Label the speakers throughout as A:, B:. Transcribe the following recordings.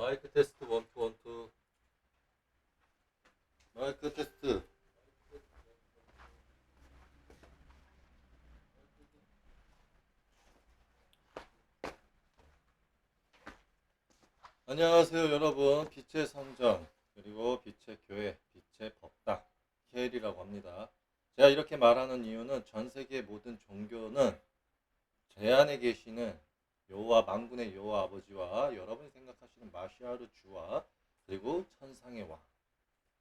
A: 마이크 테스트 원투 원투. 마이크 테스트. 안녕하세요 여러분. 빛의 성전 그리고 빛의 교회 빛의 법당 KL이라고 합니다. 제가 이렇게 말하는 이유는 전 세계 모든 종교는 제 안에 계시는 여호와 만군의 여호와 아버지와 여러분이 생각하시는 마시아르 주와 그리고 천상의 왕,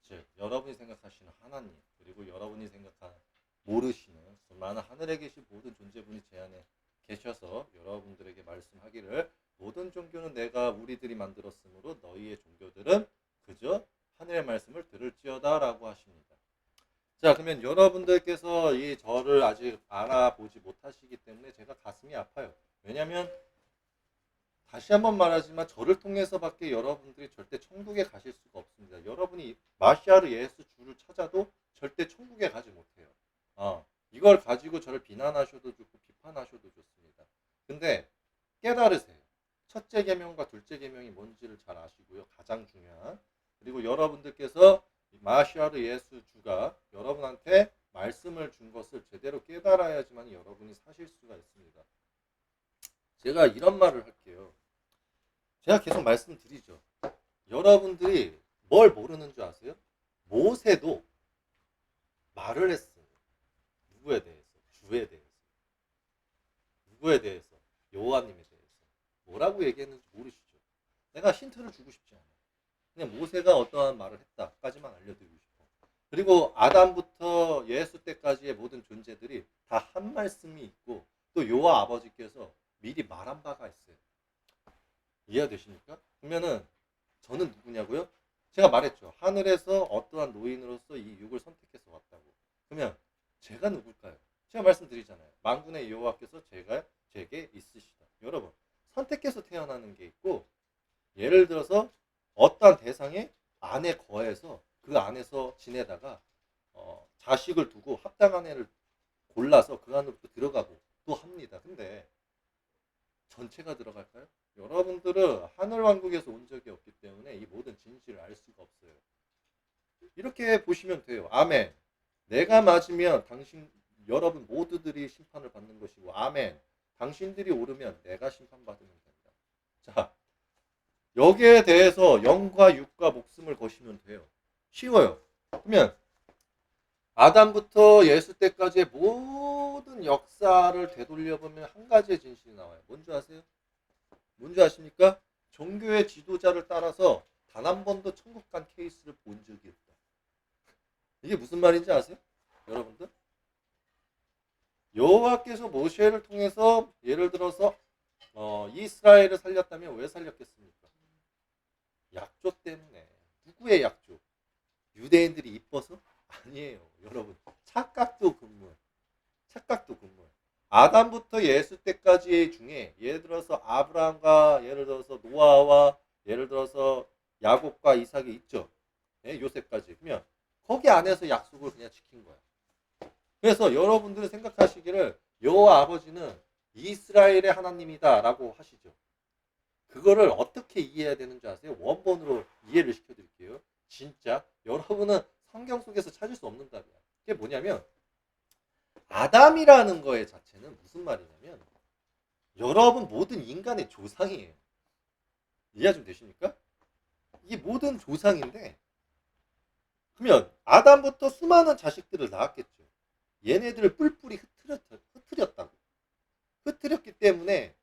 A: 즉 여러분이 생각하시는 하나님, 그리고 여러분이 생각하는 모르시는 수많은 하늘에 계신 모든 존재분이 제 안에 계셔서 여러분들에게 말씀하기를, 모든 종교는 내가 우리들이 만들었으므로 너희의 종교들은 그저 하늘의 말씀을 들을지어다 라고 하십니다. 자, 그러면 여러분들께서 이 저를 아직 알아보지 못하시기 때문에 제가 가슴이 아파요. 왜냐하면 다시 한번 말하지만 저를 통해서밖에 여러분들이 절대 천국에 가실 수가 없습니다. 여러분이 마시아르 예수 주를 찾아도 절대 천국에 가지 못해요. 이걸 가지고 저를 비난하셔도 좋고 비판하셔도 좋습니다. 근데 깨달으세요. 첫째 계명과 둘째 계명이 뭔지를 잘 아시고요. 가장 중요한. 그리고 여러분들께서 마시아르 예수 주가 여러분한테 말씀을 준 것을 제대로 깨달아야지만 여러분이 사실 수가 있습니다. 제가 이런 말을 할게요. 제가 계속 말씀드리죠. 여러분들이 뭘 모르는 줄 아세요? 모세도 말을 했어요. 누구에 대해서? 주에 대해서. 누구에 대해서? 여호와님에 대해서. 뭐라고 얘기했는지 모르시죠? 내가 힌트를 주고 싶지 않아요. 그냥 모세가 어떠한 말을 했다까지만 알려드리고 싶어. 그리고 아담부터 예수 때까지의 모든 존재들이 다 한 말씀이 있고 또 여호와 아버지께서 미리 말한 바가 있어요. 이해되십니까? 그러면은 저는 누구냐고요? 제가 말했죠. 하늘에서 어떠한 노인으로서 이 육을 선택해서 왔다고. 그러면 제가 누굴까요? 제가 말씀드리잖아요. 만군의 여호와께서 제게 있으시다. 여러분, 선택해서 태어나는 게 있고, 예를 들어서 어떠한 대상의 안에 거해서 그 안에서 지내다가 자식을 두고 합당한 애를 골라서 그 안으로 들어가고 또 합니다. 근데 전체가 들어갈까요? 여러분들은 하늘왕국에서 온 적이 없기 때문에 이 모든 진실을 알 수가 없어요. 이렇게 보시면 돼요. 아멘. 내가 맞으면 여러분 모두들이 심판을 받는 것이고, 아멘. 당신들이 오르면 내가 심판받으면 된다. 자, 여기에 대해서 영과 육과 목숨을 거시면 돼요. 쉬워요. 그러면 아담부터 예수 때까지의 모든 역사를 되돌려보면 한 가지의 진실이 나와요. 뭔지 아세요? 뭔지 아십니까? 종교의 지도자를 따라서 단 한 번도 천국 간 케이스를 본 적이 없다. 이게 무슨 말인지 아세요? 여러분들? 여호와께서 모세를 통해서 예를 들어서 이스라엘을 살렸다면 왜 살렸겠습니까? 약조 때문에. 누구의 약조? 유대인들이 이뻐서? 아니에요. 여러분. 착각도 근무해. 착각도 근무해. 아담부터 예수 때까지 중에 예를 들어서 아브라함과 예를 들어서 노아와 예를 들어서 야곱과 이삭이 있죠. 네, 요셉까지. 그러면 거기 안에서 약속을 그냥 지킨 거야. 그래서 여러분들은 생각하시기를 여호와 아버지는 이스라엘의 하나님이다라고 하시죠. 그거를 어떻게 이해해야 되는 줄 아세요? 원본으로 이해를 시켜드릴게요. 진짜 여러분은 성경 속에서 찾을 수 없는 답이야. 그게 뭐냐면 아담이라는 거의 자체는 무슨 말이냐면 여러분 모든 인간의 조상이에요. 이해 좀 되십니까? 이게 모든 조상인데, 그러면 아담부터 수많은 자식들을 낳았겠죠. 얘네들을 뿔뿔이 흩트렸다고. 흩트렸기 때문에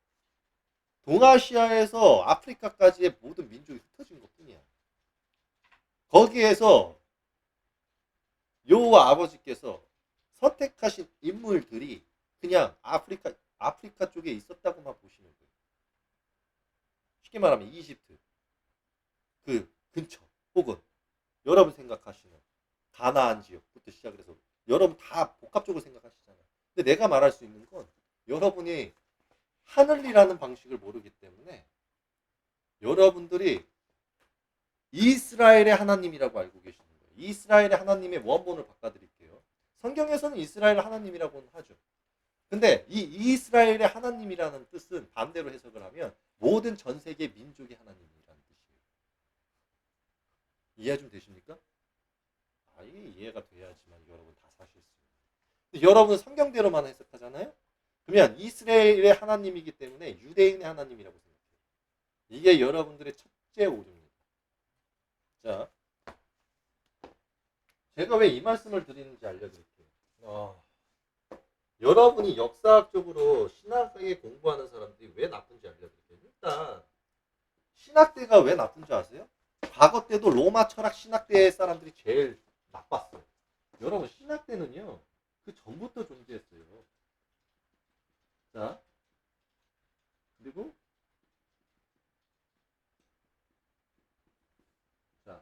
A: 동아시아에서 아프리카까지의 모든 민족이 흩어진 것뿐이야. 거기에서 여호와 아버지께서 선택하신 인물들이 그냥 아프리카 쪽에 있었다고만 보시면 돼요. 쉽게 말하면 이집트 그 근처, 혹은 여러분 생각하시는 가나안 지역부터 시작을 해서 여러분 다 복합적으로 생각하시잖아요. 근데 내가 말할 수 있는 건 여러분이 하늘이라는 방식을 모르기 때문에 여러분들이 이스라엘의 하나님이라고 알고 계시는 거예요. 이스라엘의 하나님의 원본을 바꿔드릴게요. 성경에서는 이스라엘 하나님이라고는 하죠. 근데 이 이스라엘의 하나님이라는 뜻은 반대로 해석을 하면 모든 전 세계 민족의 하나님이라는 뜻이에요. 이해 좀 되십니까? 이게 이해가 돼야지만 여러분 다 사실 수 있어요. 근데 여러분은 성경대로만 해석하잖아요? 그러면 이스라엘의 하나님이기 때문에 유대인의 하나님이라고 생각해요. 이게 여러분들의 첫째 오류입니다. 자, 제가 왜 이 말씀을 드리는지 알려드릴게요. 여러분이 역사학적으로 신학에 공부하는 사람들이 왜 나쁜지 알려드릴게요. 일단 신학대가 왜 나쁜 줄 아세요? 과거 때도 로마 철학 신학대 사람들이 제일 나빴어요. 여러분 신학대는요 그 전부터 존재했어요. 자, 그리고 자,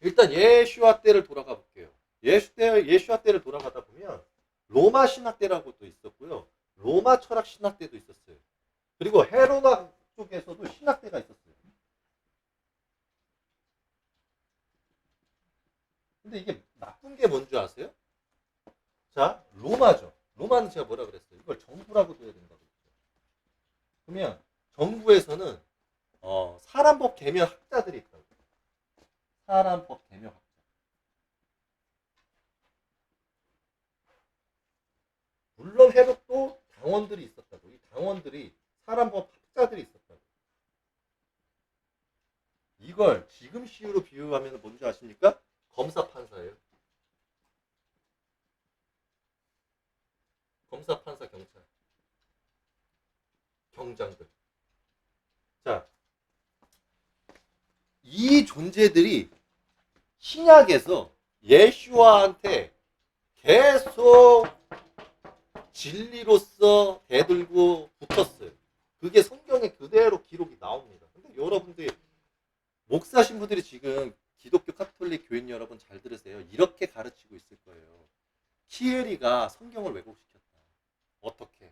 A: 일단 예슈아 때를 돌아가 볼게요. 예슈아 때를 돌아가다 보면 로마 신학대라고 또 있었고요. 로마 철학 신학대도 있었어요. 그리고 헤로다 쪽에서도 신학대가 있었어요. 근데 이게 나쁜 게 뭔지 아세요? 자, 로마죠. 로마는 제가 뭐라 그랬어요? 이걸 정부라고도 해야 된다고 그랬죠. 그러면 정부에서는 사람법 개명 학자들이 있다고. 사람법 개명 학자. 물론 헤롯도 당원들이 있었다고. 이 당원들이 사람법 학자들이 있었다고. 이걸 지금 시유로 비유하면 뭔지 아십니까? 검사 판사예요. 검사 판사 경찰. 경장들. 자, 이 존재들이 신약에서 예슈아한테 계속 진리로서 대들고 붙었어요. 그게 성경에 그대로 기록이 나옵니다. 근데 여러분들이 목사 신부들이 지금 기독교 카톨릭 교인 여러분 잘 들으세요. 이렇게 가르치고 있을 거예요. 키에리가 성경을 왜곡시켰다. 어떻게?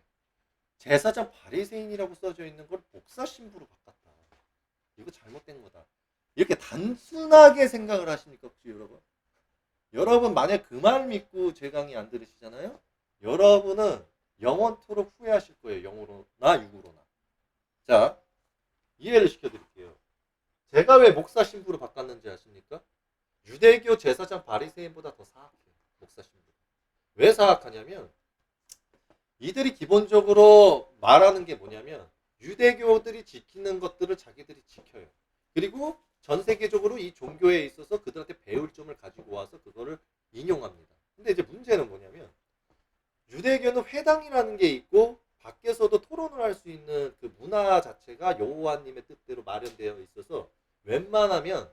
A: 제사장 바리새인이라고 써져 있는 걸 목사 신부로 바꿨다. 이거 잘못된 거다. 이렇게 단순하게 생각을 하십니까 혹시 여러분? 여러분 만약 그 말 믿고 제 강의 안 들으시잖아요? 여러분은 영원토록 후회하실 거예요. 영으로나 육으로나. 자, 이해를 시켜드릴게요. 제가 왜 목사 신부로 바꿨는지 아십니까? 유대교 제사장 바리새인보다 더 사악해요. 목사 신부. 왜 사악하냐면 이들이 기본적으로 말하는 게 뭐냐면 유대교들이 지키는 것들을 자기들이 지켜요. 그리고 전 세계적으로 이 종교에 있어서 그들한테 배울 점을 가지고 와서 그거를 인용합니다. 근데 이제 문제는 뭐냐면 유대교는 회당이라는 게 있고 밖에서도 토론을 할 수 있는 그 문화 자체가 여호와님의 뜻대로 마련되어 있어서 웬만하면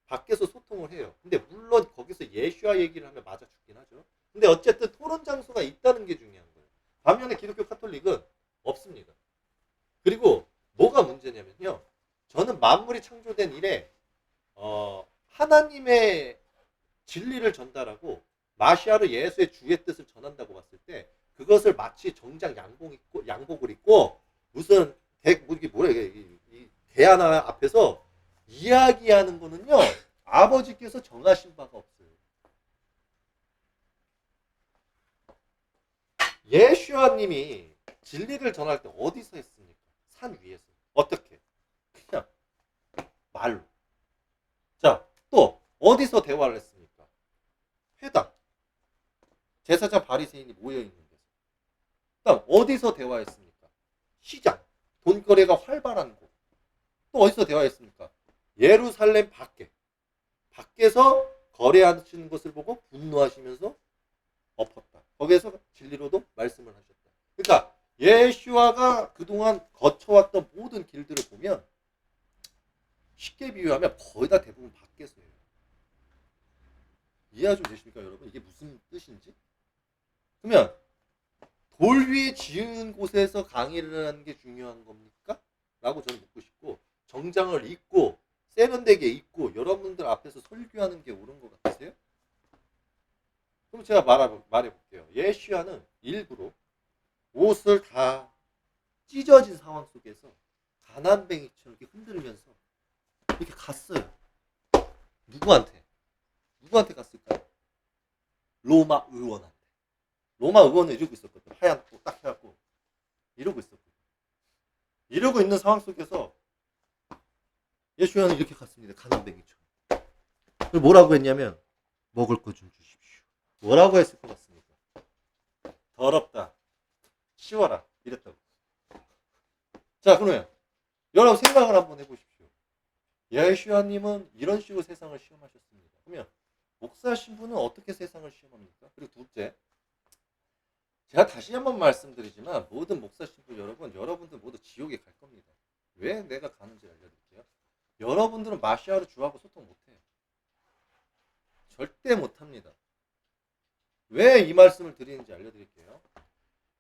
A: 밖에서 소통을 해요. 근데 물론 거기서 예수와 얘기를 하면 맞아 죽긴 하죠. 근데 어쨌든 토론 장소가 있다는 게 중요한 거예요. 반면에 기독교 카톨릭은 없습니다. 그리고 뭐가 문제냐면요. 저는 만물이 창조된 이래 하나님의 진리를 전달하고 마시아로 예수의 주의 뜻을 전한다고 봤을 때 그것을 마치 정장 양복을 입고 무슨 이게 뭐야 이 대하나 앞에서 이야기하는 거는요. 아버지께서 정하신 바가 없어요. 예수아님이 진리를 전할 때 어디서 했습니까? 산 위에서. 어떻게? 그냥 말로. 자, 또 어디서 대화를 했습니까? 회당. 제사장 바리새인이 모여있는 데서. 그다음 어디서 대화했습니까? 시장. 돈거래가 활발한 곳. 또 어디서 대화했습니까? 예루살렘 밖에. 밖에서 거래하시는 것을 보고 분노하시면서 엎었다. 거기에서 진리로도 말씀을 하셨다. 그러니까 예수아가 그동안 거쳐왔던 모든 길들을 보면 쉽게 비유하면 거의 다 대부분 밖에서예요. 이해가 좀 되십니까 여러분? 이게 무슨 뜻인지? 그러면 돌 위에 지은 곳에서 강의를 하는 게 중요한 겁니까? 라고 저는 묻고 싶고 정장을 입고 세련되게 입고 여러분들 앞에서 설교하는 게 옳은 것 같으세요? 그럼 제가 말해볼게요. 예수아는 일부러 옷을 다 찢어진 상황 속에서 가난뱅이처럼 이렇게 흔들면서 이렇게 갔어요. 누구한테? 누구한테 갔을까요? 로마 의원한테. 로마 의원은 이러고 있었거든. 하얀 옷 딱 해갖고 이러고 있었거든. 이러고 있는 상황 속에서 예수아는 이렇게 갔습니다. 가난뱅이처럼. 그리고 뭐라고 했냐면 먹을 거 좀 주십시오. 뭐라고 했을 것 같습니까? 더럽다. 치워라. 이랬다고. 자, 그러면 여러분 생각을 한번 해보십시오. 예수아님은 이런 식으로 세상을 시험하셨습니다. 그러면 목사 신부는 어떻게 세상을 시험합니까? 그리고 둘째, 제가 다시 한번 말씀드리지만 모든 목사 신부 여러분들 모두 지옥에 갈 겁니다. 왜 내가 가는지 알려드릴게요. 여러분들은 마시아로 주하고 소통 못해요. 절대 못합니다. 왜 이 말씀을 드리는지 알려드릴게요.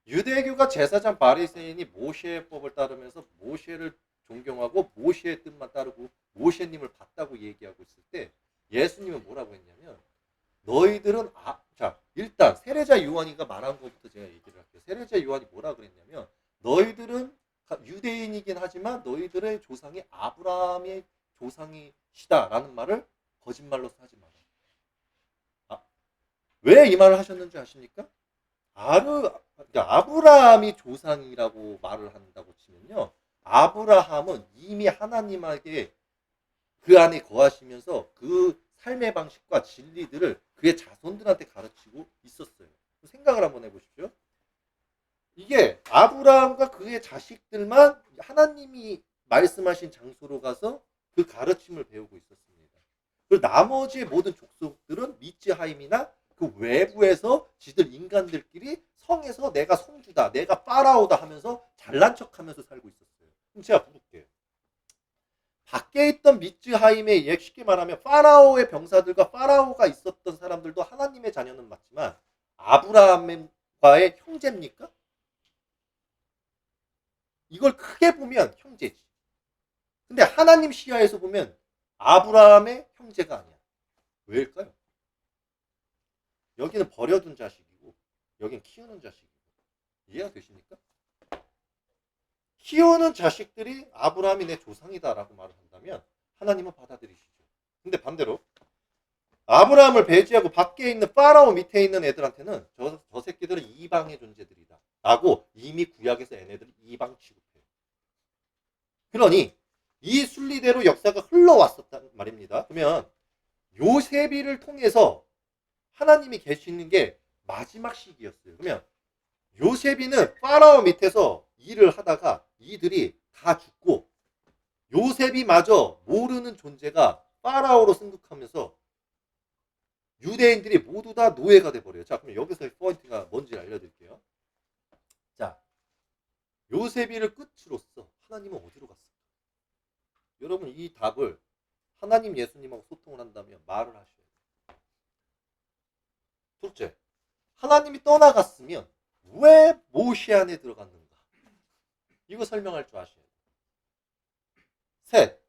A: 유대교가 제사장 바리새인이 모세의 법을 따르면서 모세를 존경하고 모세의 뜻만 따르고 모세님을 봤다고 얘기하고 있을 때 예수님은 뭐라고 했냐면 너희들은 자 일단 세례자 요한이가 말한 것부터 제가 얘기를 할게요. 세례자 요한이 뭐라 그랬냐면 너희들은 유대인이긴 하지만 너희들의 조상이 아브라함의 조상이시다라는 말을 거짓말로 하지 마라. 왜 이 말을 하셨는지 아십니까? 아브라함이 조상이라고 말을 한다고 치면요. 아브라함은 이미 하나님에게 그 안에 거하시면서 그 삶의 방식과 진리들을 그의 자손들한테 가르치고 있었어요. 생각을 한번 해보십시오. 이게 아브라함과 그의 자식들만 하나님이 말씀하신 장소로 가서 그 가르침을 배우고 있었습니다. 그리고 나머지 모든 족속들은 미츠하임이나 그 외부에서 지들 인간들끼리 성에서 내가 성주다, 내가 파라오다 하면서 잘난 척하면서 살고 있었어요. 그럼 제가 부를게요. 밖에 있던 미츠하임의 쉽게 말하면 파라오의 병사들과 파라오가 있었던 사람들도 하나님의 자녀는 맞지만 아브라함과의 형제입니까? 이걸 크게 보면 형제지. 근데 하나님 시야에서 보면 아브라함의 형제가 아니야. 왜일까요? 여기는 버려둔 자식이고 여긴 키우는 자식이고. 이해가 되십니까? 키우는 자식들이 아브라함이 내 조상이다라고 말을 한다면 하나님은 받아들이시죠. 근데 반대로 아브라함을 배제하고 밖에 있는 파라오 밑에 있는 애들한테는 저 새끼들은 이방의 존재들이다 라고 이미 구약에서 얘네들이 이방 취급해요. 그러니 이 순리대로 역사가 흘러왔었단 말입니다. 그러면 요셉이를 통해서 하나님이 계시는 게 마지막 시기였어요. 그러면 요셉이는 파라오 밑에서 일을 하다가 이들이 다 죽고 요셉이 마저 모르는 존재가 파라오로 승급하면서 유대인들이 모두 다 노예가 돼버려요. 자, 그럼 여기서 포인트가 뭔지 알려드릴게요. 자, 요셉이를 끝으로써 하나님은 어디로 갔을까? 여러분 이 답을 하나님 예수님하고 소통을 한다면 말을 하셔야 돼요. 둘째, 하나님이 떠나갔으면 왜 모세 안에 들어갔는가? 이거 설명할 줄 아셔야 돼요. 셋,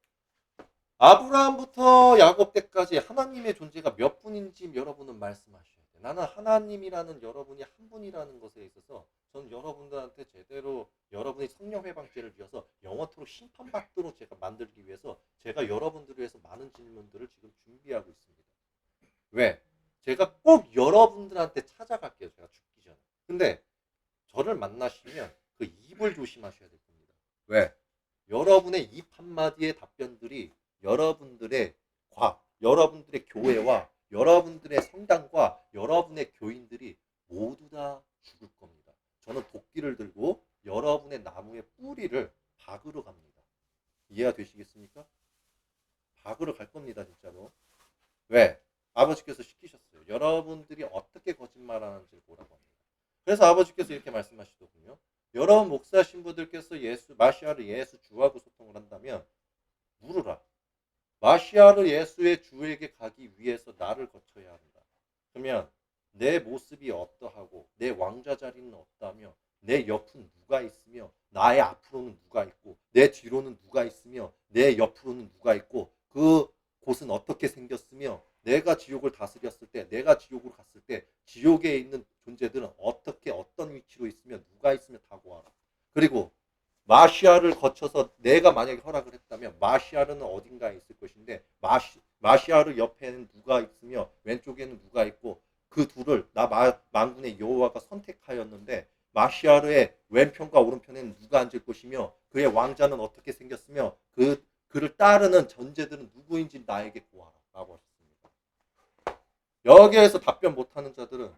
A: 아브라함부터 야곱 때까지 하나님의 존재가 몇 분인지 여러분은 말씀하셔야 돼요. 나는 하나님이라는 여러분이 한 분이라는 것에 있어서 저는 여러분들한테 제대로 여러분의 성령 회방죄를 위해서 영원토록 심판받도록 제가 만들기 위해서 제가 여러분들을 위해서 많은 질문들을 지금 준비하고 있습니다. 왜? 제가 꼭 여러분들한테 찾아갈게요. 제가 죽기 전에. 근데 저를 만나시면 그 입을 조심하셔야 될 겁니다. 왜? 여러분의 입 한마디의 답변들이 여러분들의 여러분들의 교회와 여러분들의 성당과 여러분의 교인들이 모두 다 죽을 겁니다. 저는 도끼를 들고 여러분의 나무의 뿌리를 박으러 갑니다. 이해가 되시겠습니까? 박으러 갈 겁니다, 진짜로. 왜? 아버지께서 시키셨어요. 여러분들이 어떻게 거짓말하는지를 보라고 합니다. 그래서 아버지께서 이렇게 말씀하시더군요. 여러분 목사 신부들께서 마시아를 예수 주하고 소통을 한다면 물으라. 마시아를 예수의 주에게 가기 위해서 나를 거쳐야 한다. 그러면 내 모습이 어떠하고 내 왕자 자리는 어떠하며 내 옆은 누가 있으며 나의 앞으로는 누가 있고 내 뒤로는 누가 있으며 내 옆으로는 누가 있고 그 곳은 어떻게 생겼으며 내가 지옥을 다스렸을 때 내가 지옥으로 갔을 때 지옥에 있는 존재들은 어떻게 어떤 위치로 있으며 누가 있으며 다 고하라. 그리고 마시아를 거쳐서 내가 만약에 허락을 했다면 마시아르는 어딘가에 있을 것인데 마시아르 옆에는 누가 있으며 왼쪽에는 누가 있고 그 둘을 만군의 여호와가 선택하였는데 마시아르의 왼편과 오른편에는 누가 앉을 것이며 그의 왕자는 어떻게 생겼으며 그를 따르는 전제들은 누구인지 나에게 구하라 라고 하셨습니다. 여기에서 답변 못하는 자들은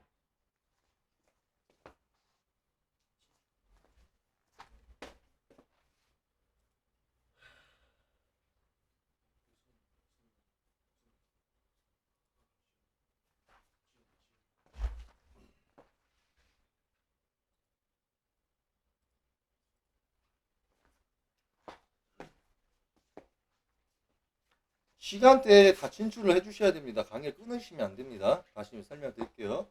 A: 시간대에 다 진출을 해주셔야 됩니다. 강의를 끊으시면 안 됩니다. 다시 설명드릴게요.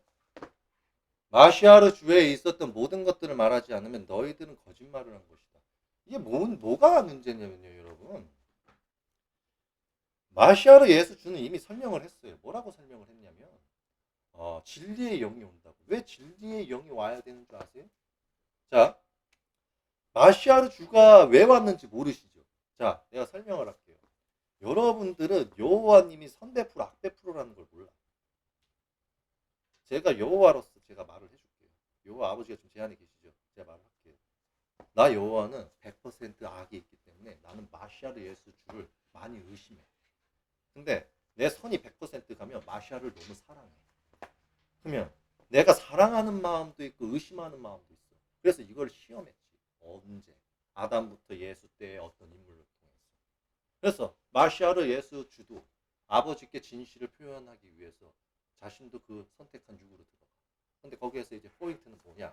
A: 마시아르 주에 있었던 모든 것들을 말하지 않으면 너희들은 거짓말을 한 것이다. 이게 뭐가 문제냐면요, 여러분. 마시아르 예수 주는 이미 설명을 했어요. 뭐라고 설명을 했냐면, 진리의 영이 온다고. 왜 진리의 영이 와야 되는 줄 아세요? 자, 마시아르 주가 왜 왔는지 모르시죠? 자, 내가 설명을 할게요. 여러분들은 여호와님이 선대프로 악대프로라는 걸 몰라. 제가 여호와로서 제가 말을 해줄게요. 여호와 아버지가 지금 제 안에 계시죠? 제가 말을 할게요. 나 여호와는 100% 악이 있기 때문에 나는 마시아르 예수 주를 많이 의심해. 근데 내 선이 100% 가면 마시아를 너무 사랑해. 그러면 내가 사랑하는 마음도 있고 의심하는 마음도 있어. 그래서 이걸 시험했지. 언제? 아담부터 예수 때의 어떤 인물을 통해서. 그래서 마시아르 예수 주도 아버지께 진실을 표현하기 위해서 자신도 그 선택한 육으로 들어가. 근데 거기에서 이제 포인트는 뭐냐?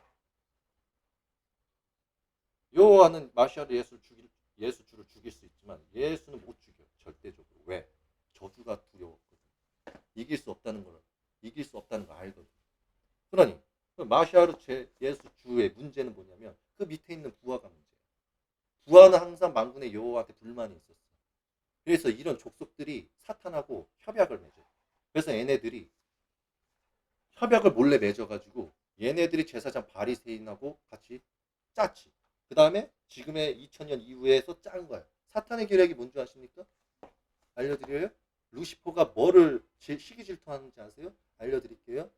A: 여호와는 마시아르 예수 주를 죽일 수 있지만 예수는 못 죽여. 절대적으로. 왜? 저주가 두려웠거든. 이길 수 없다는 걸 알거든. 그러니 마시아르 예수 주의 문제는 뭐냐면 그 밑에 있는 부하가 문제야. 부하는 항상 만군의 여호와한테 불만이 있었어. 그래서 이런 족속들이 사탄하고 협약을 맺어. 그래서 얘네들이 협약을 몰래 맺어가지고 얘네들이 제사장 바리새인하고 같이 짰지. 그 다음에 지금의 2000년 이후에서 짠 거야. 사탄의 계략이 뭔지 아십니까? 알려드려요? 루시퍼가 뭐를 시기 질투하는지 아세요? 알려드릴게요.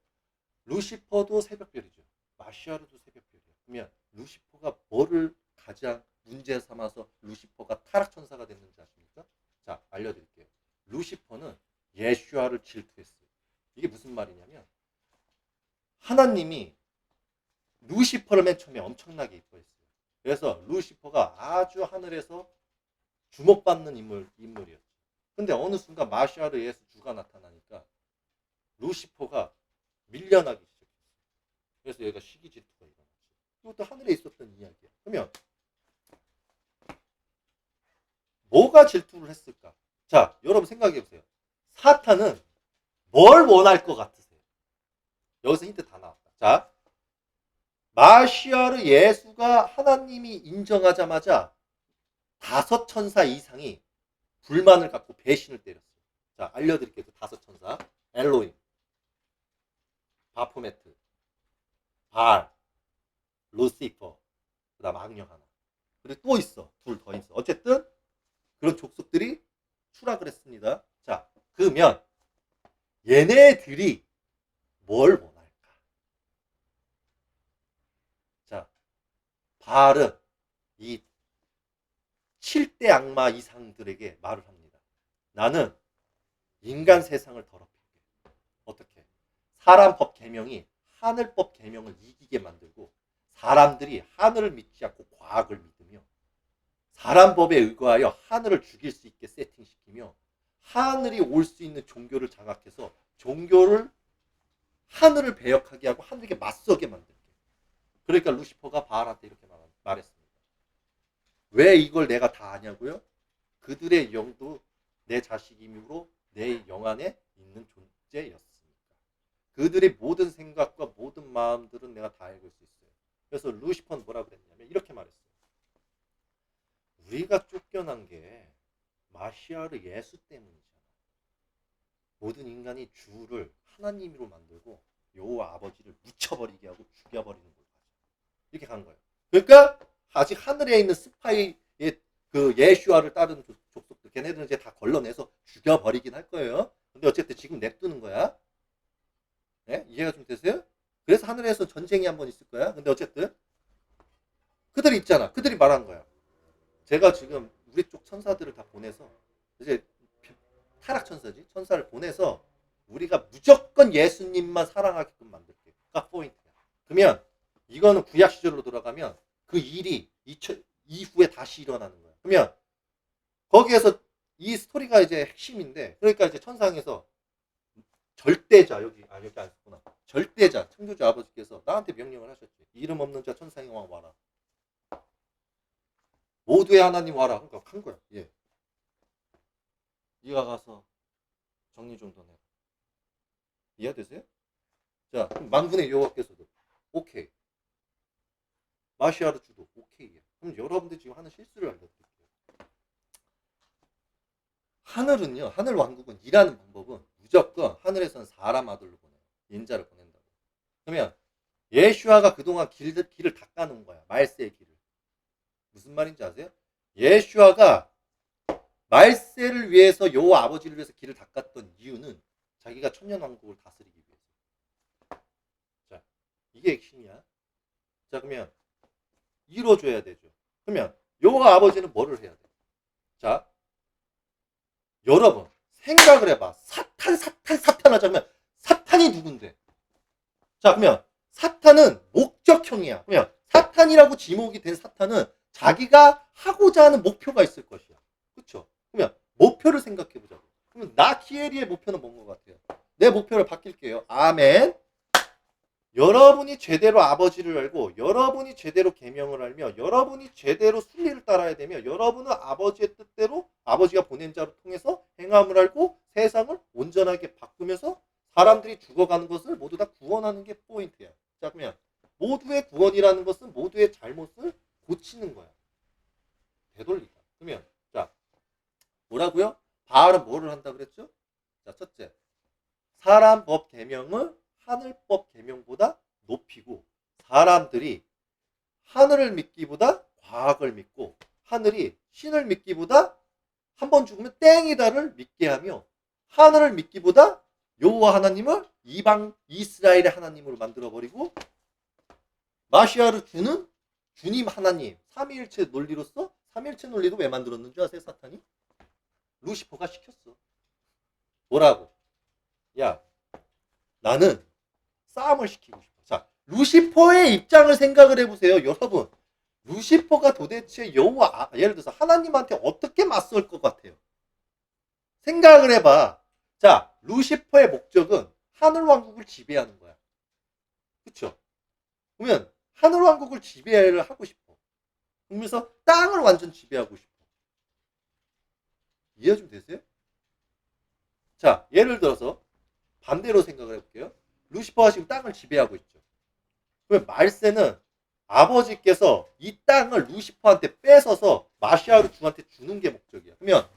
A: 루시퍼도 새벽별이죠. 마시아르도 새벽별이에요. 그러면 루시퍼가 뭐를 가장 문제 삼아서 루시퍼가 타락천사가 됐는지 아십니까? 자, 알려드릴게요. 루시퍼는 예슈아를 질투했어요. 이게 무슨 말이냐면 하나님이 루시퍼를 맨 처음에 엄청나게 이뻐했어요. 그래서 루시퍼가 아주 하늘에서 주목받는 인물이었죠. 근데 어느 순간 마시아르 예수 주가 나타나니까 루시퍼가 밀려나기 시작했어요. 그래서 얘가 시기 질투가 일어났죠. 이것도 하늘에 있었던 이야기야. 그러면 뭐가 질투를 했을까? 자, 여러분 생각해 보세요. 사탄은 뭘 원할 것 같으세요? 여기서 힌트 다 나왔다. 자, 마시아르 예수가 하나님이 인정하자마자 5 천사 이상이 불만을 갖고 배신을 때렸어요. 자, 알려드릴게요. 그 5 천사. 엘로임, 바포메트, 발, 루시퍼, 그 다음 악령 하나. 그리고 또 있어. 둘 더 있어. 어쨌든 그런 족속들이 추락을 했습니다. 자, 그러면 얘네들이 뭘 원할까? 자, 발은 이 7대 악마 이상들에게 말을 합니다. 나는 인간 세상을 더럽힐게. 어떻게? 사람 법 계명이 하늘 법 계명을 이기게 만들고 사람들이 하늘을 믿지 않고 과학을 믿으며 사람 법에 의거하여 하늘을 죽일 수 있게 세팅시키며 하늘이 올 수 있는 종교를 장악해서 종교를 하늘을 배역하게 하고 하늘에게 맞서게 만들게. 그러니까 루시퍼가 바알한테 이렇게 말했습니다. 왜 이걸 내가 다 아냐고요? 그들의 영도 내 자식이므로 내 영 안에 있는 존재였으니까. 그들의 모든 생각과 모든 마음들은 내가 다 알고 있어요. 그래서 루시퍼는 뭐라 그랬냐면 이렇게 말했어요. 우리가 쫓겨난 게 마시아르 예수 때문이잖아. 모든 인간이 주를 하나님으로 만들고 여호와 아버지를 묻혀버리게 하고 죽여버리는 걸로 가자. 이렇게 간 거예요. 그러니까 아직 하늘에 있는 스파이의 그 예슈아를 따르는 족속들 걔네들은 이제 다 걸러내서 죽여버리긴 할 거예요. 근데 어쨌든 지금 냅두는 거야. 네? 이해가 좀 되세요? 그래서 하늘에서 전쟁이 한번 있을 거야. 근데 어쨌든 그들이 있잖아. 그들이 말한 거야. 제가 지금 우리 쪽 천사들을 다 보내서 이제 타락 천사지 천사를 보내서 우리가 무조건 예수님만 사랑하게끔 만들게가 포인트야. 그러면 이거는 구약 시절로 돌아가면 그 일이 이후에 다시 일어나는 거야. 그러면 거기에서 이 스토리가 이제 핵심인데, 그러니까 이제 천상에서 절대자, 여기 안 썼구나. 절대자, 창조주 아버지께서 나한테 명령을 하셨지. 이름 없는 자 천상의 왕 와라. 모두의 하나님 와라. 그러니까 한 거야. 예. 네가 가서 정리 좀 더 내. 이해되세요? 자, 그럼 만군의 여호와께서도 오케이. 마시아르 주도 오케이야. 그럼 여러분들 지금 하는 실수를 알려드릴게요. 하늘은요, 하늘 왕국은 일하는 방법은 무조건 하늘에서는 사람 아들로 보내요. 인자를 보낸다고. 그러면 예슈아가 그동안 길을 닦아놓은 거야. 말세의 길을. 무슨 말인지 아세요? 예슈아가 말세를 위해서 여호와 아버지를 위해서 길을 닦았던 이유는 자기가 천년왕국을 다스리기 위해서. 자, 이게 핵심이야. 자, 그러면 이루어줘야 되죠. 그러면 여호와 아버지는 뭐를 해야 돼? 자, 여러분 생각을 해봐. 사탄 하자면 사탄이 누군데? 자, 그러면 사탄은 목적형이야. 그러면 사탄이라고 지목이 된 사탄은 자기가 하고자 하는 목표가 있을 것이야. 그렇죠? 그러면 목표를 생각해 보자고. 그러면 나 키에리의 목표는 뭔 것 같아요? 내 목표를 바뀔게요. 아멘. 여러분이 제대로 아버지를 알고, 여러분이 제대로 계명을 알며, 여러분이 제대로 순리를 따라야 되며, 여러분은 아버지의 뜻대로 아버지가 보낸 자를 통해서 행함을 알고 세상을 온전하게 바꾸면서 사람들이 죽어가는 것을 모두 다 구원하는 게 포인트야. 자, 그러면 모두의 구원이라는 것은 모두의 잘못을 고치는 거야. 되돌리다. 그러면 자, 뭐라고요? 바알은 뭐를 한다 그랬죠? 자, 첫째, 사람 법 계명을 하늘법 계명보다 높이고, 사람들이 하늘을 믿기보다 과학을 믿고, 하늘이 신을 믿기보다 한 번 죽으면 땡이다를 믿게 하며, 하늘을 믿기보다 여호와 하나님을 이방 이스라엘의 하나님으로 만들어버리고, 마시아를 주는 주님 하나님, 삼위일체 논리로서, 삼위일체 논리도 왜 만들었는 줄 아세요? 사탄이? 루시퍼가 시켰어. 뭐라고? 야, 나는 싸움을 시키고 싶어. 자, 루시퍼의 입장을 생각을 해보세요. 여러분, 루시퍼가 도대체 여호와, 예를 들어서 하나님한테 어떻게 맞설 것 같아요? 생각을 해봐. 자, 루시퍼의 목적은 하늘왕국을 지배하는 거야. 그쵸? 그러면 하늘왕국을 지배를 하고 싶어. 그러면서 땅을 완전 지배하고 싶어. 이해 좀 되세요? 자, 예를 들어서 반대로 생각을 해볼게요. 루시퍼가 지금 땅을 지배하고 있죠. 그러면 말세는 아버지께서 이 땅을 루시퍼한테 뺏어서 마시아르 주한테 주는 게 목적이야. 그러면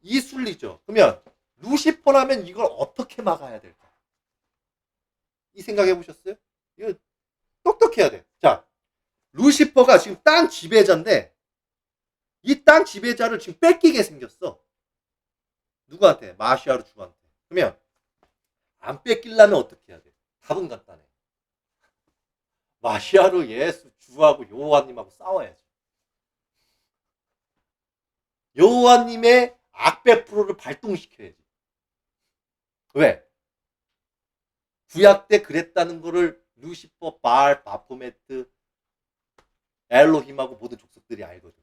A: 이 순리죠. 그러면 루시퍼라면 이걸 어떻게 막아야 될까? 이 생각 해보셨어요? 이거 똑똑해야 돼. 자, 루시퍼가 지금 땅 지배자인데 이 땅 지배자를 지금 뺏기게 생겼어. 누구한테? 마시아르 주한테. 그러면 안 뺏기려면 어떻게 해야 돼? 답은 간단해. 마시아르 예수 주하고 여호와님하고 싸워야지. 여호와님의 악100%를 발동시켜야지. 왜? 구약 때 그랬다는 거를 루시퍼, 바알, 바포메트, 엘로힘하고 모든 족속들이 알거든.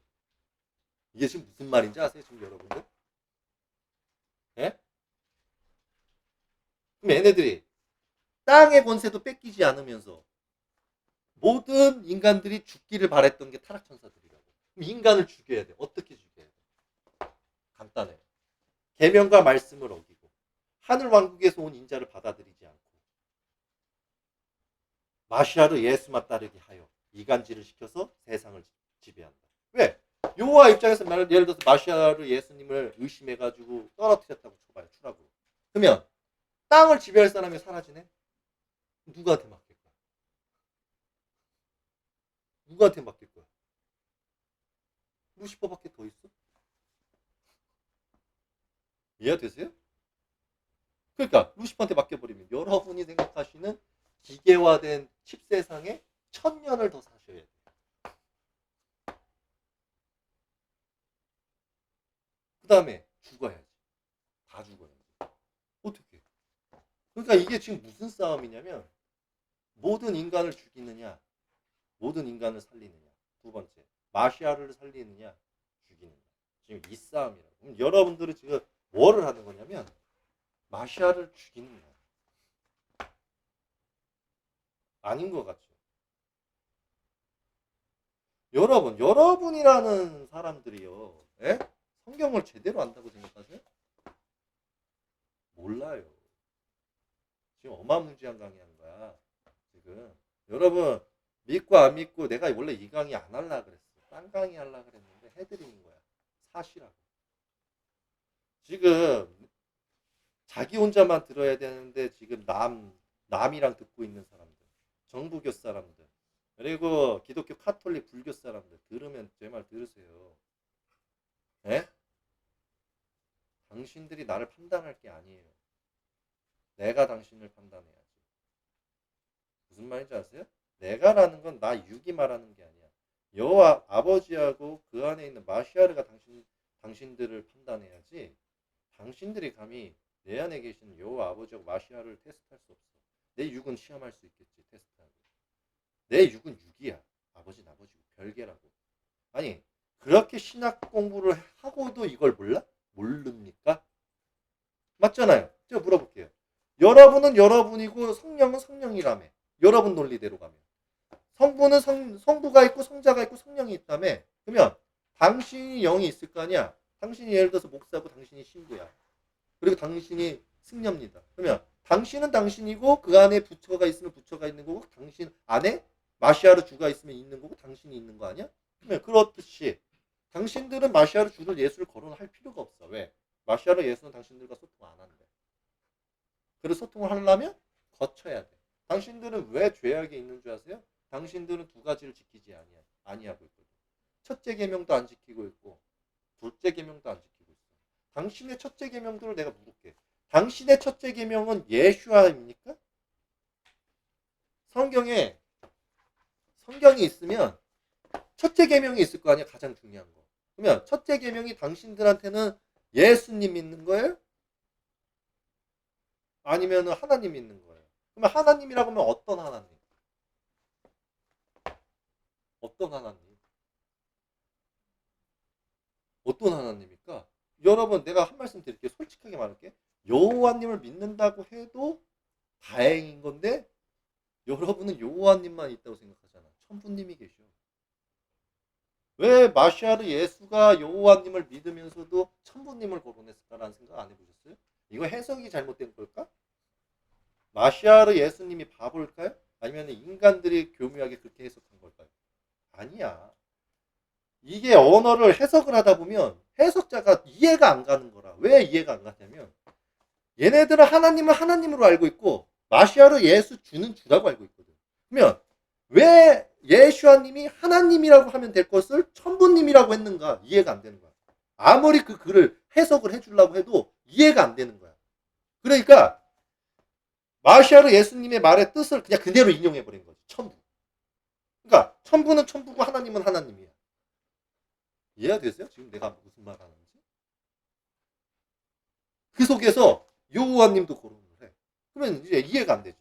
A: 이게 지금 무슨 말인지 아세요? 지금 여러분들? 예? 그럼 얘네들이 땅의 권세도 뺏기지 않으면서 모든 인간들이 죽기를 바랬던 게 타락천사들이라고. 그럼 인간을 죽여야 돼. 어떻게 죽여야 돼? 간단해. 계명과 말씀을 어기고 하늘 왕국에서 온 인자를 받아들이지 않고 마시아르 예수만 따르게 하여 이간질을 시켜서 세상을 지배한다. 왜? 여호와 입장에서 예를 들어서 마시아르 예수님을 의심해가지고 떨어뜨렸다고 쳐봐요. 추락으로. 그러면 땅을 지배할 사람이 사라지네? 누구한테 맡길 거야? 누구한테 맡길 거야? 루시퍼밖에 더 있어? 이해되세요? 그러니까 루시퍼한테 맡겨버리면 여러분이 생각하시는 기계화된 칩세상에 1000년을 더 사셔야 돼요. 그 다음에 죽어야지. 다 죽어야지. 어떻게? 그러니까 이게 지금 무슨 싸움이냐면 모든 인간을 죽이느냐, 모든 인간을 살리느냐. 두 번째, 마시아를 살리느냐, 죽이느냐. 지금 이 싸움이라고. 그럼 여러분들은 지금 뭐를 하는 거냐면 마시아를 죽이는 거야. 아닌 것 같죠. 여러분이라는 사람들이요. 에? 성경을 제대로 안다고 생각하세요? 몰라요. 지금 어마무지한 강의한 거야. 지금 여러분 믿고 안 믿고 내가 원래 이 강의 안 하려고 그랬어. 딴 강의 하려고 그랬는데 해드리는 거야. 사실하고. 지금 자기 혼자만 들어야 되는데 지금 남이랑 듣고 있는 사람들, 정부교 사람들, 그리고 기독교 카톨릭 불교 사람들 들으면 제 말 들으세요. 에? 당신들이 나를 판단할 게 아니에요. 내가 당신을 판단해야지. 무슨 말인지 아세요? 내가라는 건 나 육이 말하는 게 아니야. 여호와 아버지하고 그 안에 있는 마시아르가 당신들을 판단해야지. 당신들이 감히 내 안에 계시는 여호와 아버지하고 마시아를 테스트할 수 없어. 내 육은 시험할 수 있겠지, 테스트하고. 내 육은 육이야. 아버지는 아버지고 별개라고. 아니 그렇게 신학 공부를 하고도 이걸 몰라? 모릅니까? 맞잖아요. 제가 물어볼게요. 여러분은 여러분이고 성령은 성령이라며. 여러분 논리대로 가면. 성부는 성부가 있고 성자가 있고 성령이 있다며. 그러면 당신이 영이 있을 거 아니야. 당신이 예를 들어서 목사고 당신이 신부야. 그리고 당신이 승려입니다. 그러면 당신은 당신이고 그 안에 부처가 있으면 부처가 있는 거고 당신 안에 마시아르 주가 있으면 있는 거고 당신이 있는 거 아니야? 그러면 그렇듯이 당신들은 마시아르 주를 예수를 거론할 필요가 없어. 왜? 마시아르 예수는 당신들과 소통 안 한대. 그래서 소통을 하려면 거쳐야 돼. 당신들은 왜 죄악에 있는 줄 아세요? 당신들은 두 가지를 지키지 아니하고 있거든. 첫째 계명도 안 지키고 있고 둘째 계명도 안 지키고 있어. 당신의 첫째 계명들을 내가 물을게. 당신의 첫째 계명은 예슈아입니까? 성경이 있으면 첫째 계명이 있을 거 아니야. 가장 중요한 거. 그러면 첫째 계명이 당신들한테는 예수님 믿는 거예요? 아니면 하나님 믿는 거예요? 그러면 하나님이라고 하면 어떤 하나님? 어떤 하나님? 어떤 하나님입니까? 여러분 내가 한 말씀 드릴게요. 솔직하게 말할게. 여호와님을 믿는다고 해도 다행인 건데 여러분은 여호와님만 있다고 생각하잖아. 천부님이 계셔. 왜 마시아르 예수가 여호와님을 믿으면서도 천부님을 거론했을까라는 생각 안 해보셨어요? 이거 해석이 잘못된 걸까? 마시아르 예수님이 바보일까요? 아니면 인간들이 교묘하게 그렇게 해석한 걸까요? 아니야. 이게 언어를 해석을 하다 보면 해석자가 이해가 안 가는 거라. 왜 이해가 안 가냐면 얘네들은 하나님을 하나님으로 알고 있고 마시아르 예수 주는 주라고 알고 있거든. 그러면 왜 예수아님이 하나님이라고 하면 될 것을 천부님이라고 했는가 이해가 안 되는 거야. 아무리 그 글을 해석을 해주려고 해도 이해가 안 되는 거야. 그러니까 마시아르 예수님의 말의 뜻을 그냥 그대로 인용해버린 거지. 천부. 그러니까 천부는 천부고 하나님은 하나님이야. 이해가 되세요? 지금 내가 무슨 말 하는지? 그 속에서 여호와님도 거론을 해. 그러면 이제 이해가 안 되지.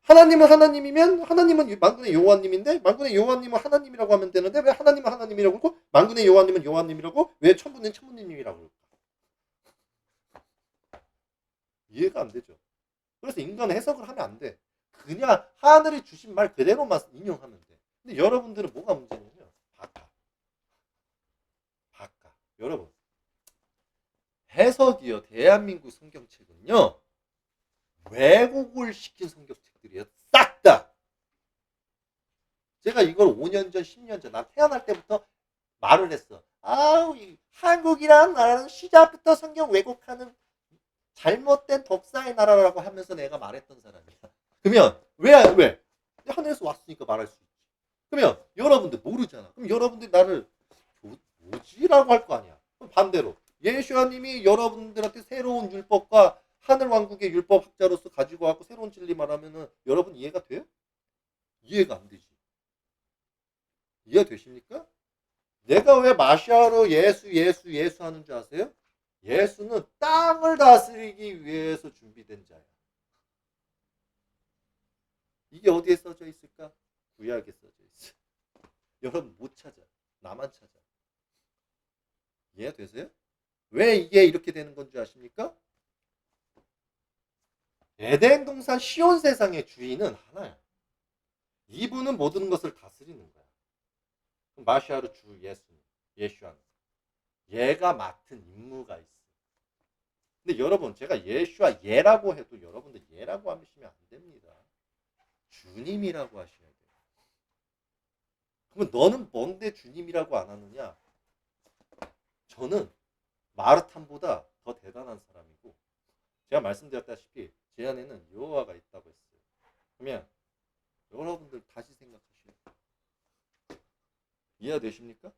A: 하나님은 하나님이면 하나님은 만군의 여호와님인데 만군의 여호와님은 하나님이라고 하면 되는데 왜 하나님은 하나님이라고 그러고 만군의 여호와님은 여호와님이라고 왜 천부는 천부님이라고 그럴까? 이해가 안 되죠. 그래서 인간은 해석을 하면 안 돼. 그냥 하늘이 주신 말 그대로만 인용하면 돼. 근데 여러분들은 뭐가 문제냐면 바까. 여러분 해석이요. 대한민국 성경책은요. 왜곡을 시킨 성경책들이에요. 싹 다. 제가 이걸 5년 전, 10년 전, 난 태어날 때부터 말을 했어. 아우, 한국이라는 나라는 시작부터 성경 왜곡하는 잘못된 독사의 나라라고 하면서 내가 말했던 사람이야. 그러면 왜? 하늘에서 왔으니까 말할 수 있지. 그러면 여러분들 모르잖아. 그럼 여러분들이 나를 뭐지라고 할 거 아니야. 그럼 반대로 예수님이 여러분들한테 새로운 율법과 하늘 왕국의 율법 학자로서 가지고 왔고 새로운 진리 말하면은 여러분 이해가 돼요? 이해가 안 되지. 이해가 되십니까? 내가 왜 마시아로 예수 하는 줄 아세요? 예수는 땅을 다스리기 위해서 준비된 자야. 이게 어디에 써져 있을까? 구약에 써져 있어. 여러분 못 찾아. 나만 찾아. 이해되세요? 왜 이게 이렇게 되는 건지 아십니까? 에덴 동산 시온 세상의 주인은 하나야. 이분은 모든 것을 다스리는 거야. 마시아르 주 예수님, 예슈아는 얘가 맡은 임무가 있어. 근데 여러분 제가 예슈아 예라고 해도 여러분들 예라고 하시면 안 됩니다. 주님이라고 하셔야 돼요. 그러면 너는 뭔데 주님이라고 안 하느냐? 저는 마르탄보다 더 대단한 사람이고 제가 말씀드렸다시피 제 안에는 여호와가 있다고 했어요. 그러면 여러분들 다시 생각하시면 이해되십니까?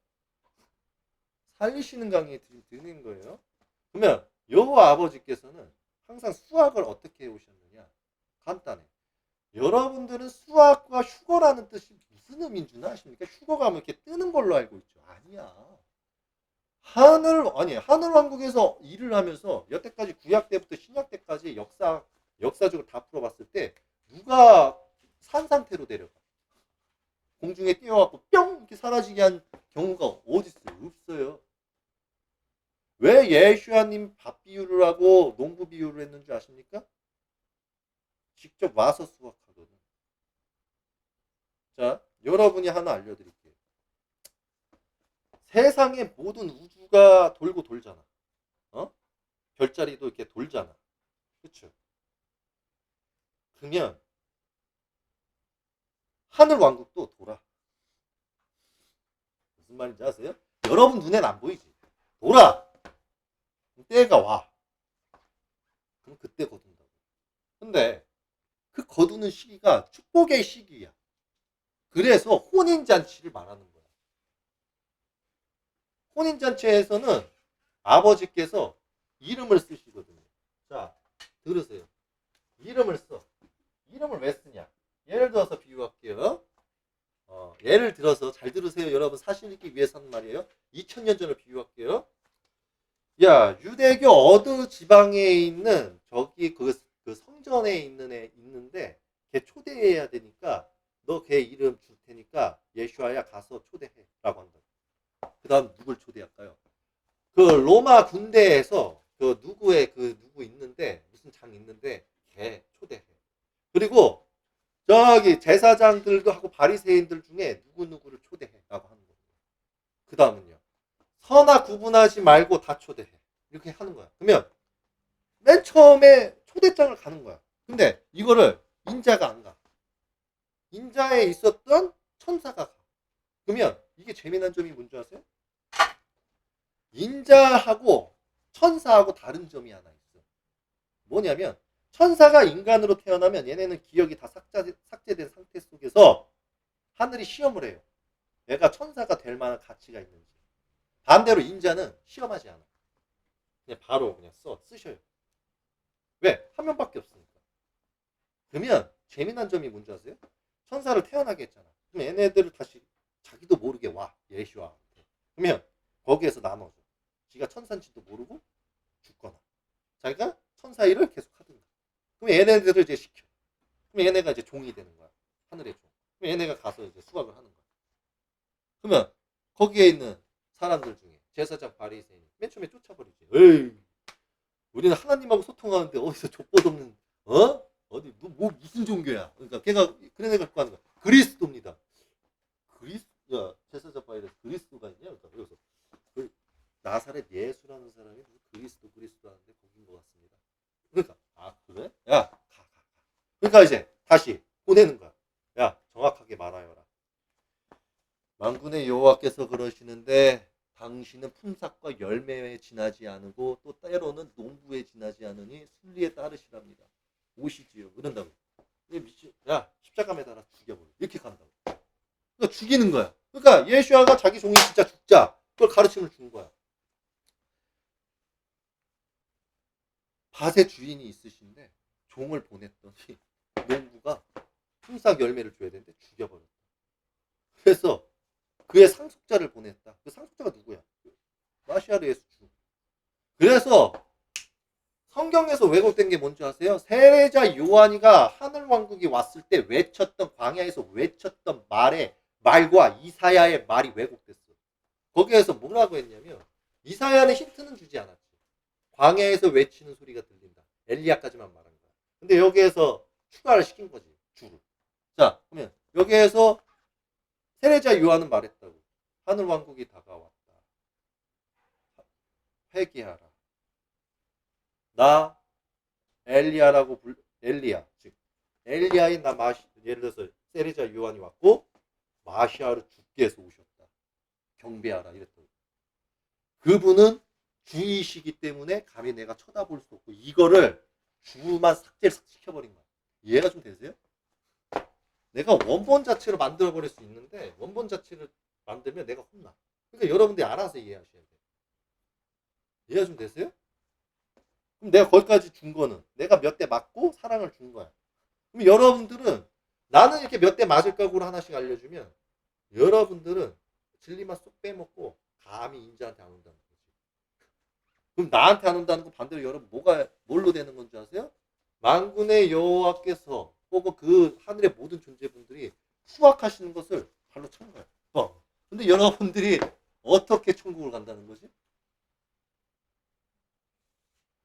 A: 살리시는 강의 드리는 거예요. 그러면 여호와 아버지께서는 항상 수학을 어떻게 해오셨느냐? 간단해. 여러분들은 수학과 휴거라는 뜻이 무슨 의미인 줄 아십니까? 휴거가 뭐 이렇게 뜨는 걸로 알고 있죠. 아니야. 하늘왕국에서 일을 하면서 여태까지 구약 때부터 신약 때까지 역사적으로 다 풀어봤을 때 누가 산 상태로 데려가? 공중에 띄어갖고 뿅 이렇게 사라지게 한 경우가 어디 있어요? 없어요. 왜 예슈아님 밥 비유를 하고 농부 비유를 했는 줄 아십니까? 직접 와서 수확하거든. 자, 여러분이 하나 알려드릴게요. 세상의 모든 우주가 돌고 돌잖아. 별자리도 이렇게 돌잖아. 그쵸? 그러면 하늘 왕국도 돌아. 무슨 말인지 아세요? 여러분 눈엔 안 보이지. 돌아. 때가 와. 그럼 그때 거둔다고. 근데 그 거두는 시기가 축복의 시기야. 그래서 혼인잔치를 말하는 거야. 혼인잔치에서는 아버지께서 이름을 쓰시거든요. 자, 들으세요. 이름을 써. 이름을 왜 쓰냐? 예를 들어서 비유할게요. 예를 들어서 잘 들으세요. 여러분 사실 있기 위해서 하는 말이에요. 2000년 전을 비유할게요. 야, 유대교 어느 지방에 있는 저기 그 성전에 있는데 걔 초대해야 되니까 너 걔 이름 줄 테니까 예슈아야 가서 초대해 라고 한다. 그 다음 누굴 초대할까요? 그 로마 군대에서 그 누구 있는데 무슨 장 있는데 걔 초대해. 그리고 저기 제사장들도 하고 바리새인들 중에 누구누구를 초대해 라고 하는 거예요. 그 다음은요. 선악 구분하지 말고 다 초대해. 이렇게 하는 거야. 그러면 맨 처음에 초대장을 가는 거야. 근데 이거를 인자가 안 가. 인자에 있었던 천사가 가. 그러면 이게 재미난 점이 뭔지 아세요? 인자하고 천사하고 다른 점이 하나 있어. 뭐냐면 천사가 인간으로 태어나면 얘네는 기억이 다 삭제된 상태 속에서 하늘이 시험을 해요. 얘가 천사가 될 만한 가치가 있는지. 반대로 인자는 시험하지 않아. 그냥 바로 그냥 쓰셔요. 왜? 한 명밖에 없으니까. 그러면 재미난 점이 뭔지 아세요? 천사를 태어나게 했잖아. 그럼 얘네들을 다시 자기도 모르게 와. 예수와한테. 그러면 거기에서 나눠줘. 지가 천사인지도 모르고 죽거나 자기가 천사 일을 계속 하든가. 그럼 얘네들을 이제 시켜. 그럼 얘네가 이제 종이 되는 거야. 하늘의 종. 그럼 얘네가 가서 이제 수학을 하는 거야. 그러면 거기에 있는 사람들 중에 제사장 바리새인 맨 처음에 쫓아버리지. 에이, 우리는 하나님하고 소통하는데 어디서 족보없는 어디 뭐 무슨 종교야? 그러니까 걔가 그런 애가 갖고 하는 거야. 그리스도입니다. 야 제사장 바리새인 그리스도가 있냐? 그러니까 여기서 나사렛 예수라는 사람이 그리스도 하는데 거긴 것 같습니다. 그러니까 그래? 야 가. 그러니까 이제 다시 보내는 거야. 야 정확하게 말하여라. 만군의 여호와께서 그러시는데 당신은 품삯과 열매에 지나지 않고 또 때로는 농부에 지나지 않으니 순리에 따르시랍니다. 오시지요. 그런다고. 야 십자가 매달아 죽여버려. 이렇게 간다고. 그러니까 죽이는 거야. 그러니까 예수아가 자기 종이 진짜 죽자. 그걸 가르침을 준 거야. 밭의 주인이 있으신데 종을 보냈더니 농부가 품삯 열매를 줘야 되는데 죽여버렸다. 그래서 그의 상속자를 보냈다. 그 상속자가 누구야? 마시아르 예수 주. 그래서
B: 성경에서 왜곡된 게 뭔지 아세요? 세례자 요한이가 하늘왕국이 왔을 때 외쳤던, 광야에서 외쳤던 말과 이사야의 말이 왜곡됐어. 거기에서 뭐라고 했냐면, 이사야는 힌트는 주지 않았지. 광야에서 외치는 소리가 들린다. 엘리야까지만 말한 거야. 근데 여기에서 추가를 시킨 거지, 주를. 자, 그러면 여기에서 세례자 요한은 말했다고. 하늘왕국이 다가왔다. 회개하라. 나 엘리야라고 엘리야, 즉 엘리야인 나 예를 들어서 세례자 요한이 왔고 마시아를 주께서 오셨다. 경배하라 이랬더니 그분은 주이시기 때문에 감히 내가 쳐다볼 수 없고 이거를 주만 삭제를 시켜버린 거야. 이해가 좀 되세요? 내가 원본 자체로 만들어버릴 수 있는데 원본 자체를 만들면 내가 혼나. 그러니까 여러분들이 알아서 이해하셔야 돼. 이해가 좀 되세요? 그럼 내가 거기까지 준 거는 내가 몇 대 맞고 사랑을 준 거야. 그럼 여러분들은 나는 이렇게 몇 대 맞을 각오를 하나씩 알려주면 여러분들은 진리만 쏙 빼먹고 감히 인자한테 안 온다는 거지. 그럼 나한테 안 온다는 건 반대로 여러분 뭘로 되는 건지 아세요? 만군의 여호와께서 혹은 그 하늘의 모든 존재분들이 수확하시는 것을 발로 찬 거야. 근데 여러분들이 어떻게 천국을 간다는 거지?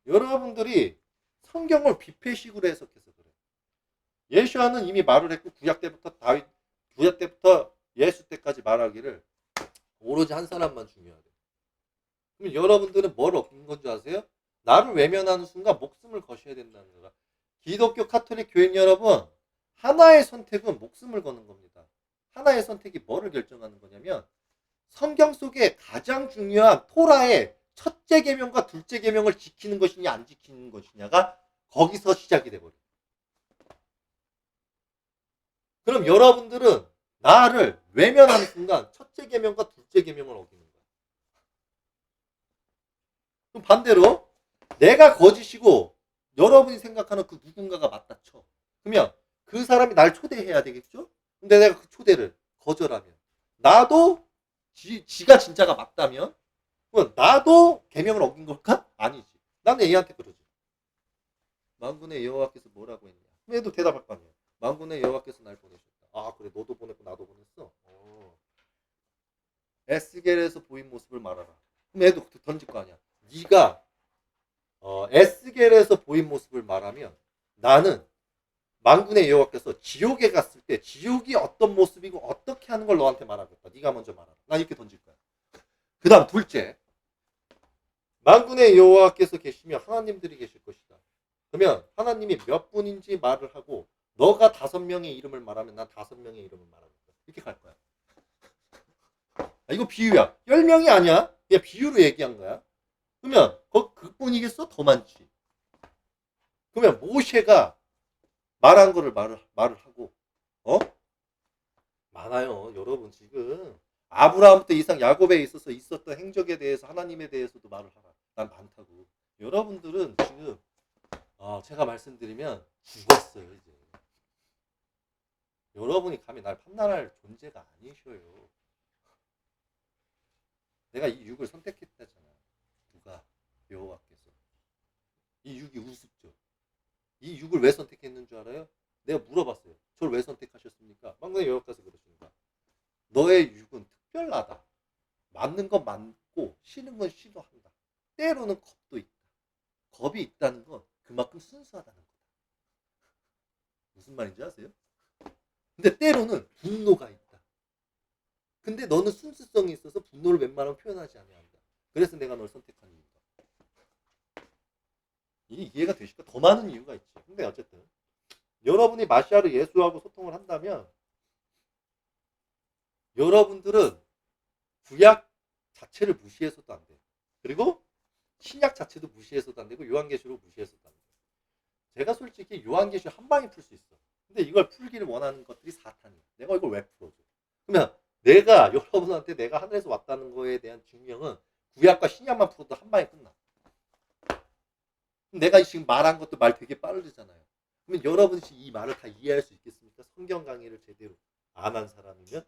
B: 여러분들이 성경을 비폐식으로 해석해서 그래. 예수와는 이미 말을 했고 구약 때부터 예수 때까지 말하기를 오로지 한 사람만 중요하대. 그럼 여러분들은 뭘 얻는 건지 아세요? 나를 외면하는 순간 목숨을 거셔야 된다는 거야. 기독교 카톨릭 교인 여러분, 하나의 선택은 목숨을 거는 겁니다. 하나의 선택이 뭐를 결정하는 거냐면 성경 속에 가장 중요한 토라의 첫째 계명과 둘째 계명을 지키는 것이냐 안 지키는 것이냐가 거기서 시작이 돼버려. 그럼 여러분들은 나를 외면하는 순간 첫째 계명과 둘째 계명을 어기는 거야. 그럼 반대로 내가 거짓이고 여러분이 생각하는 그 누군가가 맞다 쳐. 그러면 그 사람이 날 초대해야 되겠죠? 근데 내가 그 초대를 거절하면 나도 지가 진짜가 맞다면 그럼 나도 계명을 어긴 걸까? 아니지. 나는 얘한테 그러지. 만군의 여호와께서 뭐라고 했냐? 얘도 대답할 거 아니야. 만군의 여호와께서 날 보내셨다. 아 그래 너도 보냈고 나도 보냈어. 에스겔에서 보인 모습을 말하라. 그럼 얘도 던질 거 아니야. 네가 에스겔에서 보인 모습을 말하면 나는 만군의 여호와께서 지옥에 갔을 때 지옥이 어떤 모습이고 어떻게 하는 걸 너한테 말하겠다. 네가 먼저 말하라. 나 이렇게 던질 거야. 그 다음 둘째. 만군의 여호와께서 계시며 하나님들이 계실 것이다. 그러면 하나님이 몇 분인지 말을 하고 너가 5명의 이름을 말하면 난 5명의 이름을 말하는 거야. 이렇게 갈 거야. 이거 비유야. 10명이 아니야. 그냥 비유로 얘기한 거야. 그러면 그뿐이겠어? 더 많지. 그러면 모세가 말한 거를 말을 하고 많아요. 여러분 지금 아브라함부터 이상 야곱에 있어서 있었던 행적에 대해서 하나님에 대해서도 말을 하라. 난 많다고. 여러분들은 지금 제가 말씀드리면 죽었어요 이제. 여러분이 감히 날 판단할 존재가 아니셔요. 내가 이 육을 선택했다잖아. 누가? 여호와께서. 이 육이 우습죠. 이 육을 왜 선택했는 줄 알아요? 내가 물어봤어요. 저를 왜 선택하셨습니까? 만군의 여호와께서 그러십니다. 너의 육은 특별하다. 맞는 건 맞고 싫은 건 싫어한다. 때로는 겁도 있다. 겁이 있다는 건 그만큼 순수하다는 거다. 무슨 말인지 아세요? 근데 때로는 분노가 있다. 근데 너는 순수성이 있어서 분노를 웬만하면 표현하지 않아야 한다. 그래서 내가 널 선택한 이유다. 이게 이해가 되실까? 더 많은 이유가 있지. 근데 어쨌든 여러분이 마시아르 예수하고 소통을 한다면 여러분들은 구약 자체를 무시해서도 안 돼. 그리고 신약 자체도 무시해서도 안 되고 요한계시록 무시해서도 안 돼. 제가 솔직히 요한계시 한 방에 풀 수 있어. 근데 이걸 풀기를 원하는 것들이 사탄이야. 내가 이걸 왜 풀어줘? 그러면 내가 여러분한테 내가 하늘에서 왔다는 거에 대한 증명은 구약과 신약만 풀어도 한 방에 끝나. 내가 지금 말한 것도 말 되게 빠르잖아요. 그러면 여러분이 이 말을 다 이해할 수 있겠습니까? 성경 강의를 제대로 안 한 사람이면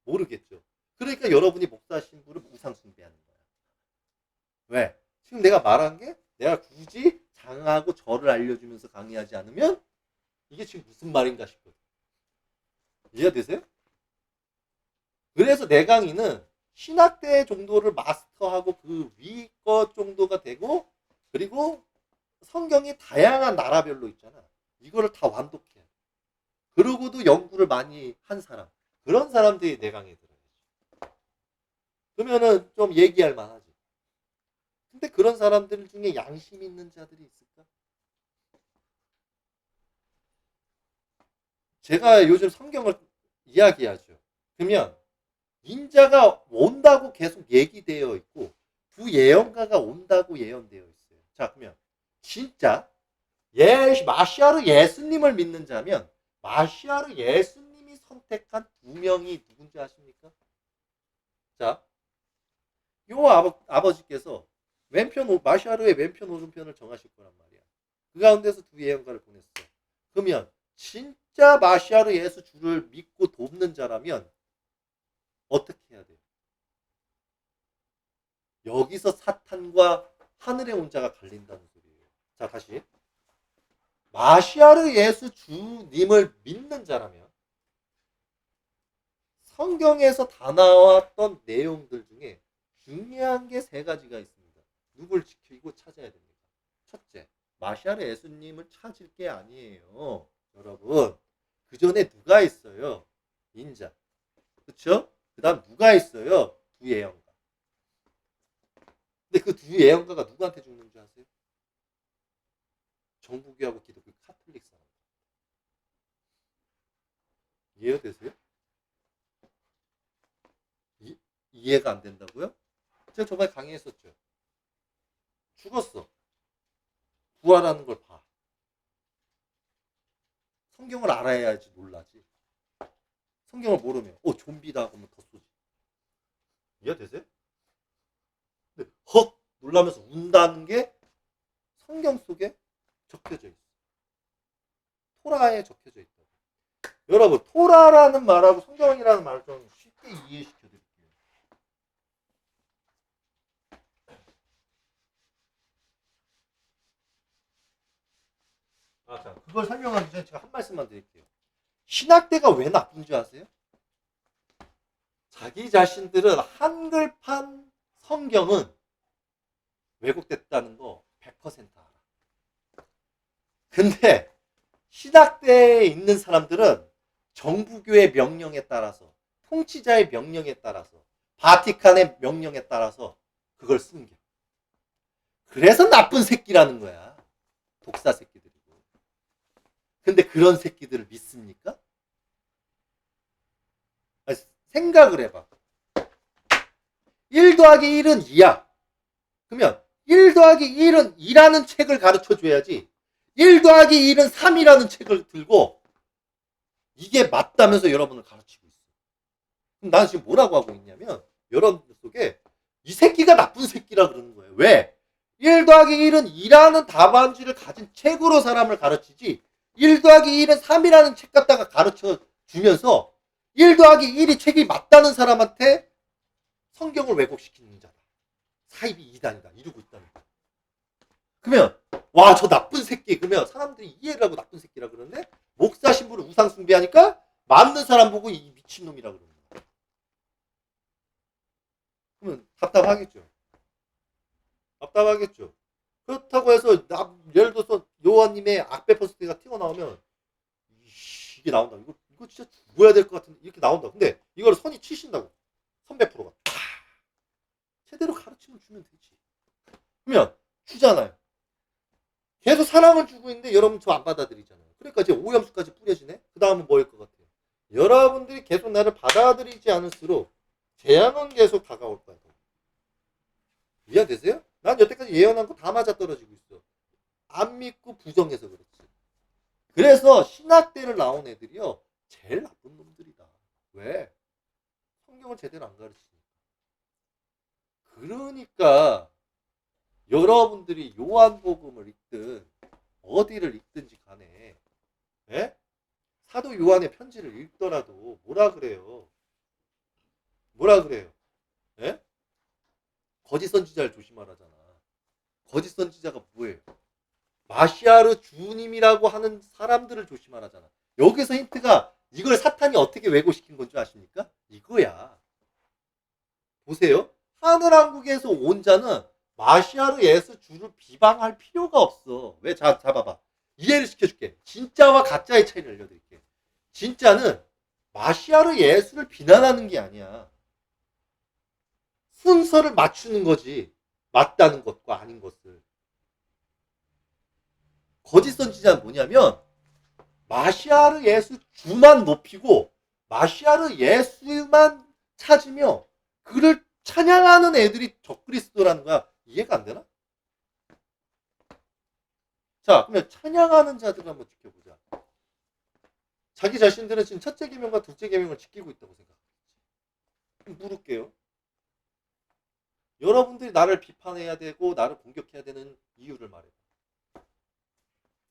B: 모르겠죠. 그러니까 여러분이 목사 신부를 우상 숭배하는 거야. 왜? 지금 내가 말한 게 내가 굳이 장하고 절을 알려주면서 강의하지 않으면 이게 지금 무슨 말인가 싶거든. 이해되세요? 그래서 내 강의는 신학대 정도를 마스터하고 그 위 것 정도가 되고, 그리고 성경이 다양한 나라별로 있잖아. 이거를 다 완독해야 돼. 그러고도 연구를 많이 한 사람, 그런 사람들이 내 강의에 들어야지. 그러면은 좀 얘기할 만하지. 근데 그런 사람들 중에 양심 있는 자들이 있을까? 제가 요즘 성경을 이야기하죠. 그러면 인자가 온다고 계속 얘기되어 있고 두 예언가가 온다고 예언되어 있어요. 자, 그러면 진짜 마시아르 예수님을 믿는 자면 마시아르 예수님이 선택한 두 명이 누군지 아십니까? 자, 요 아버지께서 마시아르의 왼편 오른편을 정하실 거란 말이야. 그 가운데서 두 예언가를 보냈어. 그러면 진짜 마시아르 예수 주를 믿고 돕는 자라면 어떻게 해야 돼요? 여기서 사탄과 하늘의 온자가 갈린다는 소리예요. 자, 다시. 마시아르 예수 주님을 믿는 자라면 성경에서 다 나왔던 내용들 중에 중요한 게 세 가지가 있습니다. 누굴 지키고 찾아야 됩니까? 첫째, 마시아르 예수님을 찾을 게 아니에요. 여러분, 그 전에 누가 있어요? 인자. 그렇죠? 그 다음 누가 있어요? 두 예언가. 근데 그 두 예언가가 누구한테 죽는 줄 아세요? 정부교하고 기독교 카톨릭 사람. 이해되세요? 이해가 안 된다고요? 제가 저번에 강의했었죠. 죽었어. 부활하는 걸 봐. 성경을 알아야지 놀라지. 성경을 모르면 좀비다 그러면 더 쏘지. 이해되세요? 근데 헉 놀라면서 운다는 게 성경 속에 적혀져 있어. 토라에 적혀져 있다고. 여러분, 토라라는 말하고 성경이라는 말을 좀 쉽게 이해시켜 드릴게요. 자, 그걸 설명하기 전에 제가 한 말씀만 드릴게요. 신학대가 왜 나쁜지 아세요? 자기 자신들은 한글판 성경은 왜곡됐다는 거 100% 알아. 근데 신학대에 있는 사람들은 정부교의 명령에 따라서, 통치자의 명령에 따라서, 바티칸의 명령에 따라서 그걸 숨겨. 그래서 나쁜 새끼라는 거야. 독사 새끼들이고. 근데 그런 새끼들을 믿습니까? 아니, 생각을 해봐. 1 더하기 1은 2야. 그러면 1 더하기 1은 2라는 책을 가르쳐 줘야지 1 더하기 1은 3이라는 책을 들고 이게 맞다면서 여러분을 가르치고 있어. 그럼 나는 지금 뭐라고 하고 있냐면 여러분들 속에 이 새끼가 나쁜 새끼라 그러는 거예요. 왜? 1 더하기 1은 2라는 답안지를 가진 책으로 사람을 가르치지 1 더하기 1은 3이라는 책 갖다가 가르쳐 주면서 1 더하기 1이 책이 맞다는 사람한테 성경을 왜곡시키는 자다. 사입이 이단이다. 이러고 있다는 거야. 그러면 와, 저 나쁜 새끼. 그러면 사람들이 이해를 하고 나쁜 새끼라 그러는데 목사 신부를 우상 숭배하니까 맞는 사람 보고 이 미친놈이라 그러는 거야. 그러면 답답하겠죠. 답답하겠죠. 그렇다고 해서 예를 들어서 요한님의 악배퍼스트가 튀어나오면 이게 나온다. 이거 진짜 죽어야 될 것 같은데 이렇게 나온다. 근데 이걸 선이 치신다고. 300%가. 제대로 가르치면 주면 되지. 그러면 주잖아요. 계속 사랑을 주고 있는데 여러분 저 안 받아들이잖아요. 그러니까 이제 오염수까지 뿌려지네. 그 다음은 뭐일 것 같아요? 여러분들이 계속 나를 받아들이지 않을수록 재앙은 계속 다가올 거야. 이해되세요? 난 여태까지 예언한 거 다 맞아떨어지고 있어. 안 믿고 부정해서 그렇지. 그래서 신학대를 나온 애들이요 제일 나쁜 놈들이다. 왜? 성경을 제대로 안 가르치니까. 그러니까 여러분들이 요한복음을 읽든 어디를 읽든지 간에 예? 사도 요한의 편지를 읽더라도 뭐라 그래요? 뭐라 그래요? 예? 거짓 선지자를 조심하라잖아. 거짓 선지자가 뭐예요? 마시아르 주님이라고 하는 사람들을 조심하라잖아. 여기서 힌트가 이걸 사탄이 어떻게 왜곡시킨 건 줄 아십니까? 이거야. 보세요. 하늘왕국에서 온 자는 마시아르 예수 주를 비방할 필요가 없어. 왜? 자, 봐봐. 이해를 시켜줄게. 진짜와 가짜의 차이를 알려드릴게. 진짜는 마시아르 예수를 비난하는 게 아니야. 순서를 맞추는 거지. 맞다는 것과 아닌 것을. 거짓 선지자는 뭐냐면 마시아르 예수 주만 높이고 마시아르 예수만 찾으며 그를 찬양하는 애들이 적그리스도라는 거야. 이해가 안 되나? 자, 그러면 찬양하는 자들을 한번 지켜보자. 자기 자신들은 지금 첫째 계명과 둘째 계명을 지키고 있다고 생각하지. 물을게요. 여러분들이 나를 비판해야 되고 나를 공격해야 되는 이유를 말해봐.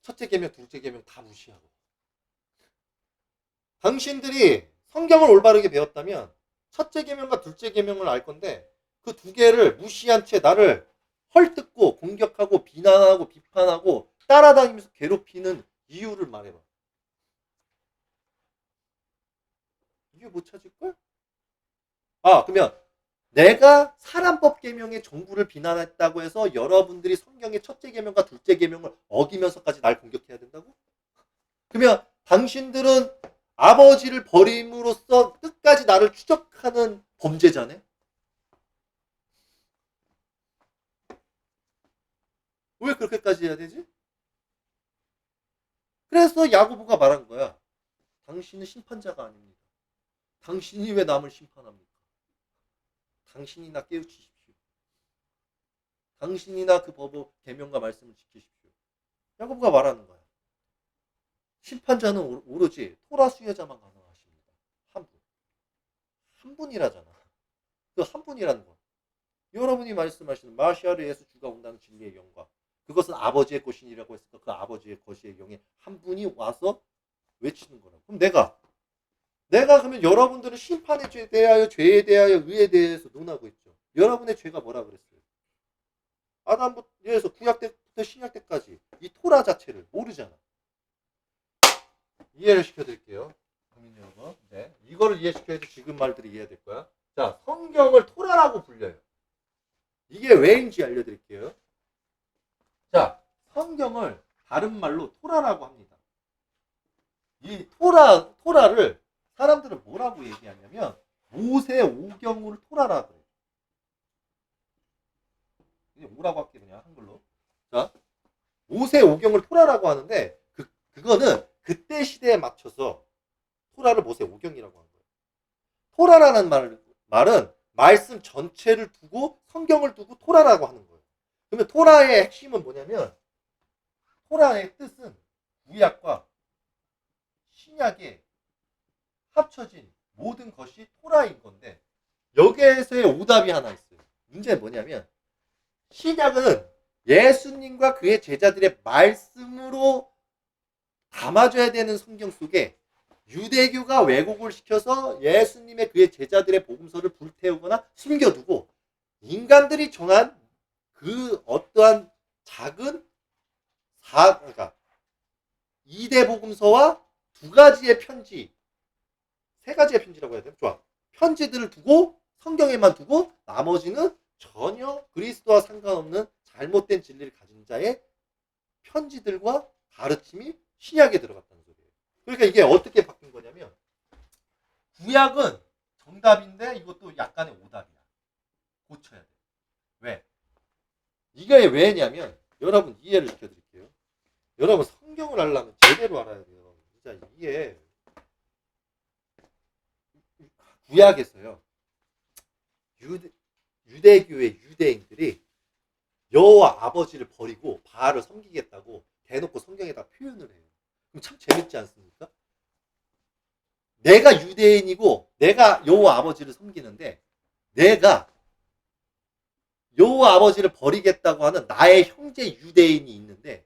B: 첫째 계명, 둘째 계명 다 무시하고. 당신들이 성경을 올바르게 배웠다면 첫째 계명과 둘째 계명을 알 건데 그 두 개를 무시한 채 나를 헐뜯고 공격하고 비난하고 비판하고 따라다니면서 괴롭히는 이유를 말해봐. 이유 못 찾을걸? 아, 그러면 내가 사람법 계명의 정부를 비난했다고 해서 여러분들이 성경의 첫째 계명과 둘째 계명을 어기면서까지 날 공격해야 된다고? 그러면 당신들은 아버지를 버림으로써 끝까지 나를 추적하는 범죄자네? 왜 그렇게까지 해야 되지? 그래서 야고보가 말한 거야. 당신은 심판자가 아닙니다. 당신이 왜 남을 심판합니까? 당신이나 깨우치십시오. 당신이나 그 법의 계명과 말씀을 지키십시오. 야고보가 말하는 거야. 심판자는 오로지 토라 수혜자만 가능하십니다. 한 분. 한 분이라잖아. 그 한 분이라는 거. 여러분이 말씀하시는 마시아르 예수 주가 온다는 진리의 영광. 그것은 아버지의 것이니라고 했으니까 그 아버지의 것의 영에 한 분이 와서 외치는 거라고. 그럼 내가 그러면 여러분들은 심판에 대하여 죄에 대하여 의에 대해서 논하고 있죠. 여러분의 죄가 뭐라 그랬어요? 아담부터 구약 때부터 신약 때까지 이 토라 자체를 모르잖아. 이해를 시켜드릴게요. 국민 여러분. 네. 이거를 이해시켜야지 지금 말들이 이해될 거야. 자, 성경을 토라라고 불려요. 이게 왜인지 알려드릴게요. 자, 성경을 다른 말로 토라라고 합니다. 이 토라를 사람들은 뭐라고 얘기하냐면 모세 오경을 토라라고 해요. 이게 뭐라고 할게 그냥 한글로. 자, 모세 오경을 토라라고 하는데 그거는 그때 시대에 맞춰서 토라를 모세 오경이라고 한 거예요. 토라라는 말은 말씀 전체를 두고 성경을 두고 토라라고 하는 거예요. 그러면 토라의 핵심은 뭐냐면 토라의 뜻은 구약과 신약의 합쳐진 모든 것이 토라인 건데 여기에서의 오답이 하나 있어요. 문제는 뭐냐면 신약은 예수님과 그의 제자들의 말씀으로 담아줘야 되는 성경 속에 유대교가 왜곡을 시켜서 예수님의 그의 제자들의 복음서를 불태우거나 숨겨두고 인간들이 정한 그 어떠한 작은 그러니까 2대 복음서와 2가지의 편지 3가지의 편지라고 해야 되나? 좋아. 편지들을 두고 성경에만 두고 나머지는 전혀 그리스도와 상관없는 잘못된 진리를 가진 자의 편지들과 가르침이 신약에 들어갔다는 소리예요. 그러니까 이게 어떻게 바뀐 거냐면 구약은 정답인데 이것도 약간의 오답이야. 고쳐야 돼. 왜? 이게 왜냐면 여러분 이해를 시켜드릴게요. 여러분 성경을 알려면 제대로 알아야 돼요. 진짜 이게 구약에서요. 유대교의 유대인들이 여호와 아버지를 버리고 바알을 섬기겠다고 대놓고 성경에다 표현을 해요. 그럼 참 재밌지 않습니까? 내가 유대인이고 내가 여호와 아버지를 섬기는데 내가 여호와 아버지를 버리겠다고 하는 나의 형제 유대인이 있는데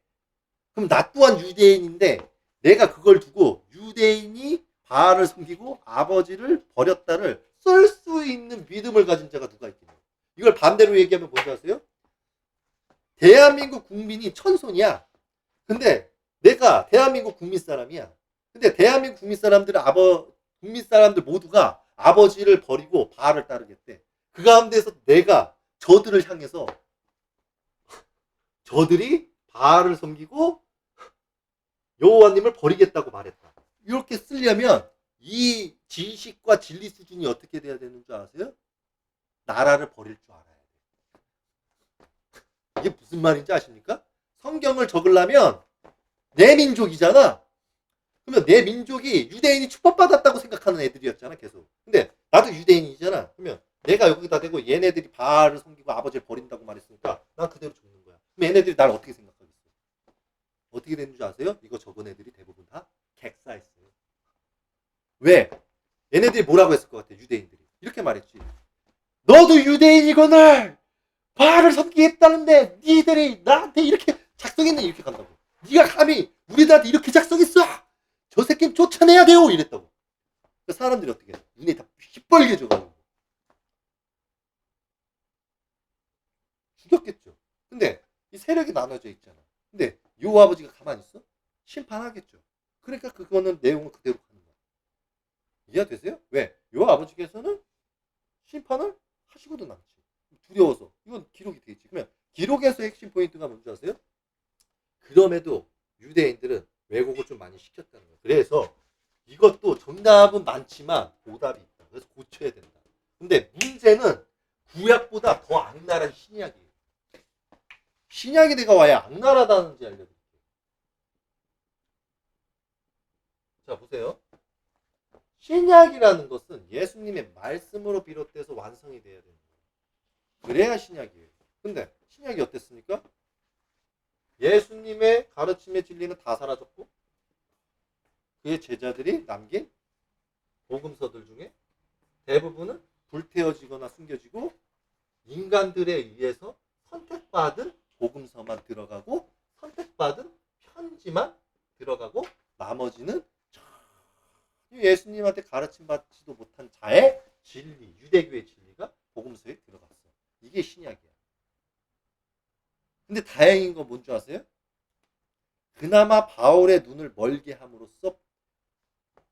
B: 그럼 나 또한 유대인인데 내가 그걸 두고 유대인이 바알을 섬기고 아버지를 버렸다를 쓸 수 있는 믿음을 가진 자가 누가 있겠냐. 이걸 반대로 얘기하면 뭔지 아세요? 대한민국 국민이 천손이야. 근데 내가 대한민국 국민 사람이야. 근데 대한민국 국민 사람들 모두가 아버지를 버리고 바알을 따르겠대. 그 가운데서 내가 저들을 향해서 저들이 바알을 섬기고 여호와님을 버리겠다고 말했다. 이렇게 쓰려면 이 지식과 진리 수준이 어떻게 돼야 되는 줄 아세요? 나라를 버릴 줄 알아야 돼. 이게 무슨 말인지 아십니까? 성경을 적으려면 내 민족이잖아. 그러면 내 민족이 유대인이 축복받았다고 생각하는 애들이었잖아, 계속. 근데 나도 유대인이잖아. 그러면 내가 여기다 대고 얘네들이 바알을 섬기고 아버지를 버린다고 말했으니까 난 그대로 적는 거야. 그럼 얘네들이 날 어떻게 생각하겠어? 어떻게 되는 줄 아세요? 이거 적은 애들이 대부분 다 객사했어요. 왜? 얘네들이 뭐라고 했을 것 같아, 유대인들이. 이렇게 말했지. 너도 유대인이거늘 바알을 섬기겠다는데 니들이 나한테 이렇게 작성했네, 이렇게 간다고. 네가 감히 우리들한테 이렇게 작성했어? 저 새끼는 쫓아내야 돼요, 이랬다고. 그 사람들이 어떻게 해? 눈이 다 시뻘개져가지고 죽였겠죠. 근데 이 세력이 나눠져 있잖아. 근데 요 아버지가 가만히 있어? 심판하겠죠. 그러니까 그거는 내용은 그대로 가는 거야. 이해되세요? 왜? 요 아버지께서는 심판을 하시고도 남지. 두려워서. 이건 기록이 돼 있지. 그러면 기록에서 핵심 포인트가 뭔지 아세요? 그럼에도 유대인들은 왜곡을 좀 많이 시켰다는 거예요. 그래서 이것도 정답은 많지만 오답이 있다. 그래서 고쳐야 된다. 근데 문제는 구약보다 더 악랄한 신약이에요. 신약이 내가 왜 악랄하다는지 알려드릴게요. 자, 보세요. 신약이라는 것은 예수님의 말씀으로 비롯돼서 완성이 돼야 되는 거예요. 그래야 신약이에요. 근데 신약이 어땠습니까? 예수님의 가르침의 진리는 다 사라졌고 그의 제자들이 남긴 복음서들 중에 대부분은 불태워지거나 숨겨지고 인간들에 의해서 선택받은 복음서만 들어가고 선택받은 편지만 들어가고 나머지는 예수님한테 가르침받지도 못한 자의 진리, 유대교의 진리가 복음서에 들어갔어. 이게 신약이야. 근데 다행인 건 뭔지 아세요? 그나마 바울의 눈을 멀게 함으로써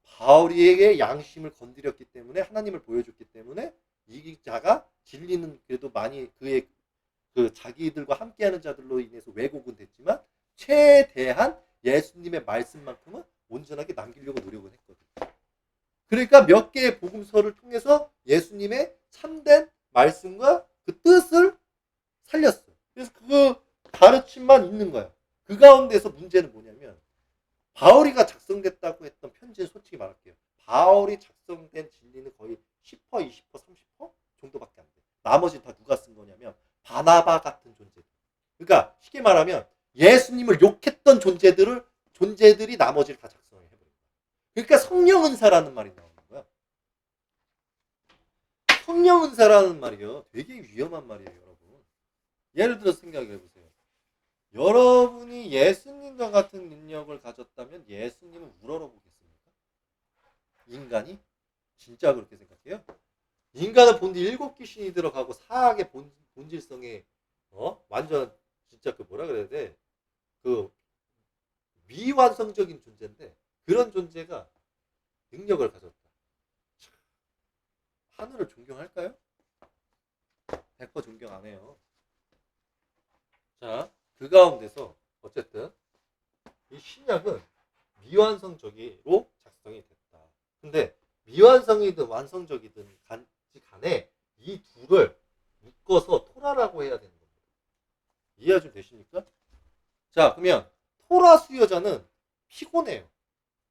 B: 바울에게 양심을 건드렸기 때문에 하나님을 보여줬기 때문에 이 자가 진리는 그래도 많이 그의 그 자기들과 함께하는 자들로 인해서 왜곡은 됐지만 최대한 예수님의 말씀만큼은 온전하게 남기려고 노력을 했거든. 그러니까 몇 개의 복음서를 통해서 예수님의 참된 말씀과 그 뜻을 살렸어. 그래서 그 가르침만 있는 거야. 그 가운데서 문제는 뭐냐면 바울이가 작성됐다고 했던 편지는 솔직히 말할게요. 바울이 작성된 진리는 거의 10%, 20%, 30% 정도밖에 안 돼. 나머지는 다 누가 쓴 거냐면 바나바 같은 존재들. 그러니까 쉽게 말하면 예수님을 욕했던 존재들이 나머지를 다 작성을 해버린 거야. 그러니까 성령 은사라는 말이 나오는 거야. 성령 은사라는 말이요. 되게 위험한 말이에요, 여러분. 예를 들어서 생각을 해보세요. 여러분이 예수님과 같은 능력을 가졌다면 예수님은 우러러보겠습니까? 인간이? 진짜 그렇게 생각해요? 인간은 본디 7귀신이 들어가고 사악의 본질성에 완전 진짜 그 뭐라 그래야 돼? 그 미완성적인 존재인데 그런 존재가 능력을 가졌다. 하늘을 존경할까요? 100% 존경 안 해요. 자, 그 가운데서 어쨌든 이 신약은 미완성적으로 작성이 됐다. 근데 미완성이든 완성적이든 간에 이 둘을 묶어서 토라라고 해야 되는 겁니다. 이해가 좀 되십니까? 자, 그러면 토라 수요자는 피곤해요.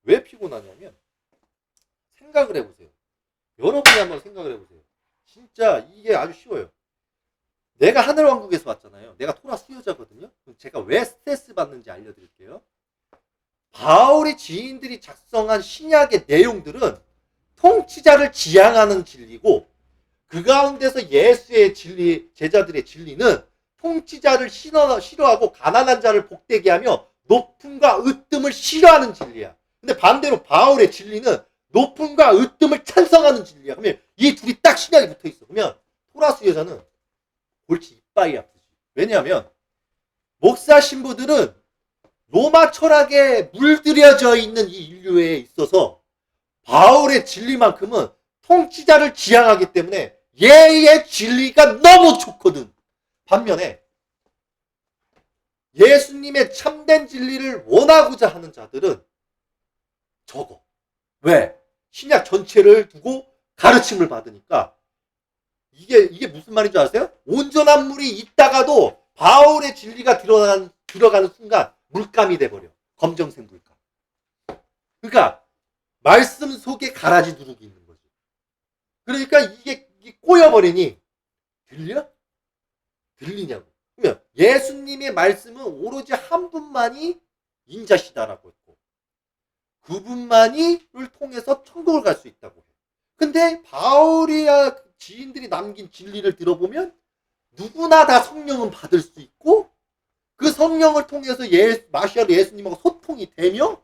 B: 왜 피곤하냐면 생각을 해보세요. 여러분이 한번 생각을 해보세요. 진짜 이게 아주 쉬워요. 내가 하늘왕국에서 왔잖아요. 내가 토라 수요자거든요. 그럼 제가 왜 스트레스 받는지 알려드릴게요. 바울의 지인들이 작성한 신약의 내용들은 통치자를 지향하는 진리고 그 가운데서 예수의 진리, 제자들의 진리는 통치자를 싫어하고 가난한 자를 복되게 하며 높음과 으뜸을 싫어하는 진리야. 근데 반대로 바울의 진리는 높음과 으뜸을 찬성하는 진리야. 그러면 이 둘이 딱 신약에 붙어 있어. 그러면 토라 수요자는 골치 이빨이 아프지. 왜냐하면 목사 신부들은 로마 철학에 물들여져 있는 이 인류에 있어서 바울의 진리만큼은 통치자를 지향하기 때문에 얘의 진리가 너무 좋거든. 반면에 예수님의 참된 진리를 원하고자 하는 자들은 적어. 왜? 신약 전체를 두고 가르침을 받으니까 이게 무슨 말인지 아세요? 온전한 물이 있다가도 바울의 진리가 들어가는 순간 물감이 돼버려. 검정색 물감. 그러니까 말씀 속에 가라지 누룩이 있는 거지. 그러니까 이게 꼬여버리니 들려? 들리냐고. 그러면 예수님의 말씀은 오로지 한 분만이 인자시다라고 했고 그분만이를 통해서 천국을 갈 수 있다고 해. 근데 바울이야 지인들이 남긴 진리를 들어보면 누구나 다 성령은 받을 수 있고 그 성령을 통해서 마시아로 예수님하고 소통이 되며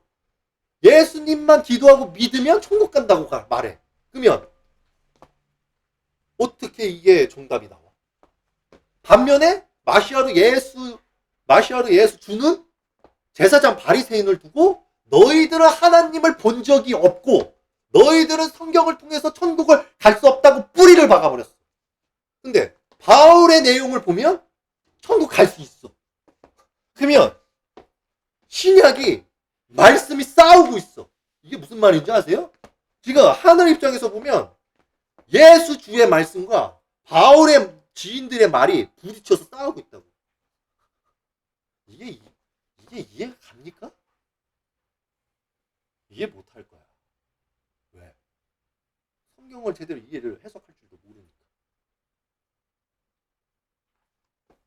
B: 예수님만 기도하고 믿으면 천국 간다고 말해. 그러면 어떻게 이게 정답이 나와? 반면에 마시아로 예수 주는 제사장 바리새인을 두고 너희들은 하나님을 본 적이 없고 너희들은 성경을 통해서 천국을 갈 수 없다고 뿌리를 박아버렸어. 근데 바울의 내용을 보면 천국 갈 수 있어. 그러면 신약이 말씀이 싸우고 있어. 이게 무슨 말인지 아세요? 지금 하늘 입장에서 보면 예수 주의 말씀과 바울의 지인들의 말이 부딪혀서 싸우고 있다고. 이게 이해가 갑니까? 이해 못할 거야. 왜? 성경을 제대로 이해를 해석할 줄도 모르니까.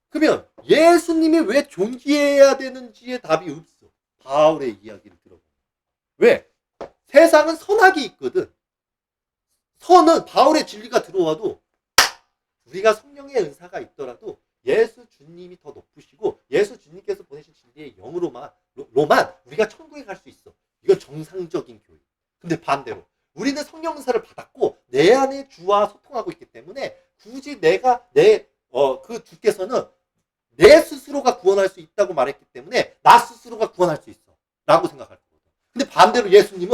B: 그러면 예수님이 왜 존귀해야 되는지의 답이 없어. 바울의 이야기를 들어보면. 왜? 세상은 선악이 있거든. 선은 바울의 진리가 들어와도 우리가 성령의 은사가 있더라도 예수 주님이 더 높으시고 예수 주님께서 보내신 진리의 영으로만 우리가 천국에 갈 수 있어. 이건 정상적인 교육. 근데 반대로 우리는 성령 은사를 받았고 내 안에 주와 소통하고 있기 때문에 굳이 그 주께서는 내 스스로가 구원할 수 있다고 말했기 때문에 나 스스로가 구원할 수 있어 라고 생각할 거거든. 근데 반대로 예수님은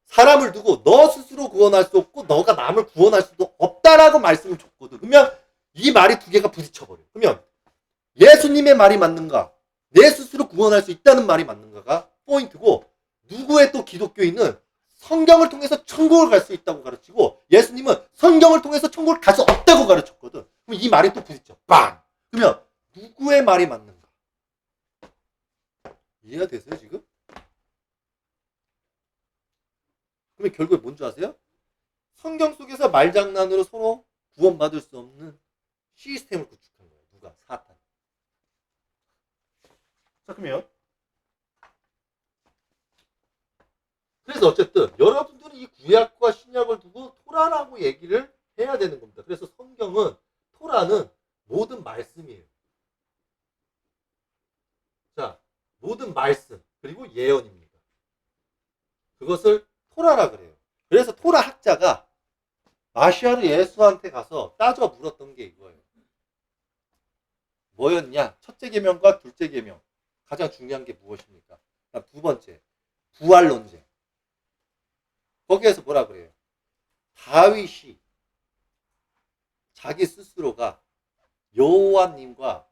B: 사람을 두고 너 스스로 구원할 수 없고 너가 남을 구원할 수도 없다라고 말씀을 줬거든. 그러면 이 말이 두 개가 부딪혀버려. 그러면 예수님의 말이 맞는가? 내 스스로 구원할 수 있다는 말이 맞는가가 포인트고 누구의 또 기독교인은 성경을 통해서 천국을 갈 수 있다고 가르치고 예수님은 성경을 통해서 천국을 갈 수 없다고 가르쳤거든. 그럼 이 말이 또 부딪혀. 빵! 그러면 누구의 말이 맞는가? 이해가 되세요 지금? 그러면 결국에 뭔지 아세요? 성경 속에서 말장난으로 서로 구원받을 수 없는 시스템을 구축한 거예요. 누가? 사탄. 자, 그러면 그래서 어쨌든 여러분들은 이 구약과 신약을 두고 토라라고 얘기를 해야 되는 겁니다. 그래서 토라는 모든 말씀이에요. 자, 모든 말씀 그리고 예언입니다. 그것을 토라라 그래요. 그래서 토라 학자가 마시아르 예수한테 가서 따져 물었던 게 이거예요. 뭐였냐? 첫째 계명과 둘째 계명. 가장 중요한 게 무엇입니까? 두 번째, 부활 논쟁. 거기에서 뭐라 그래요? 다윗이 자기 스스로가 여호와님과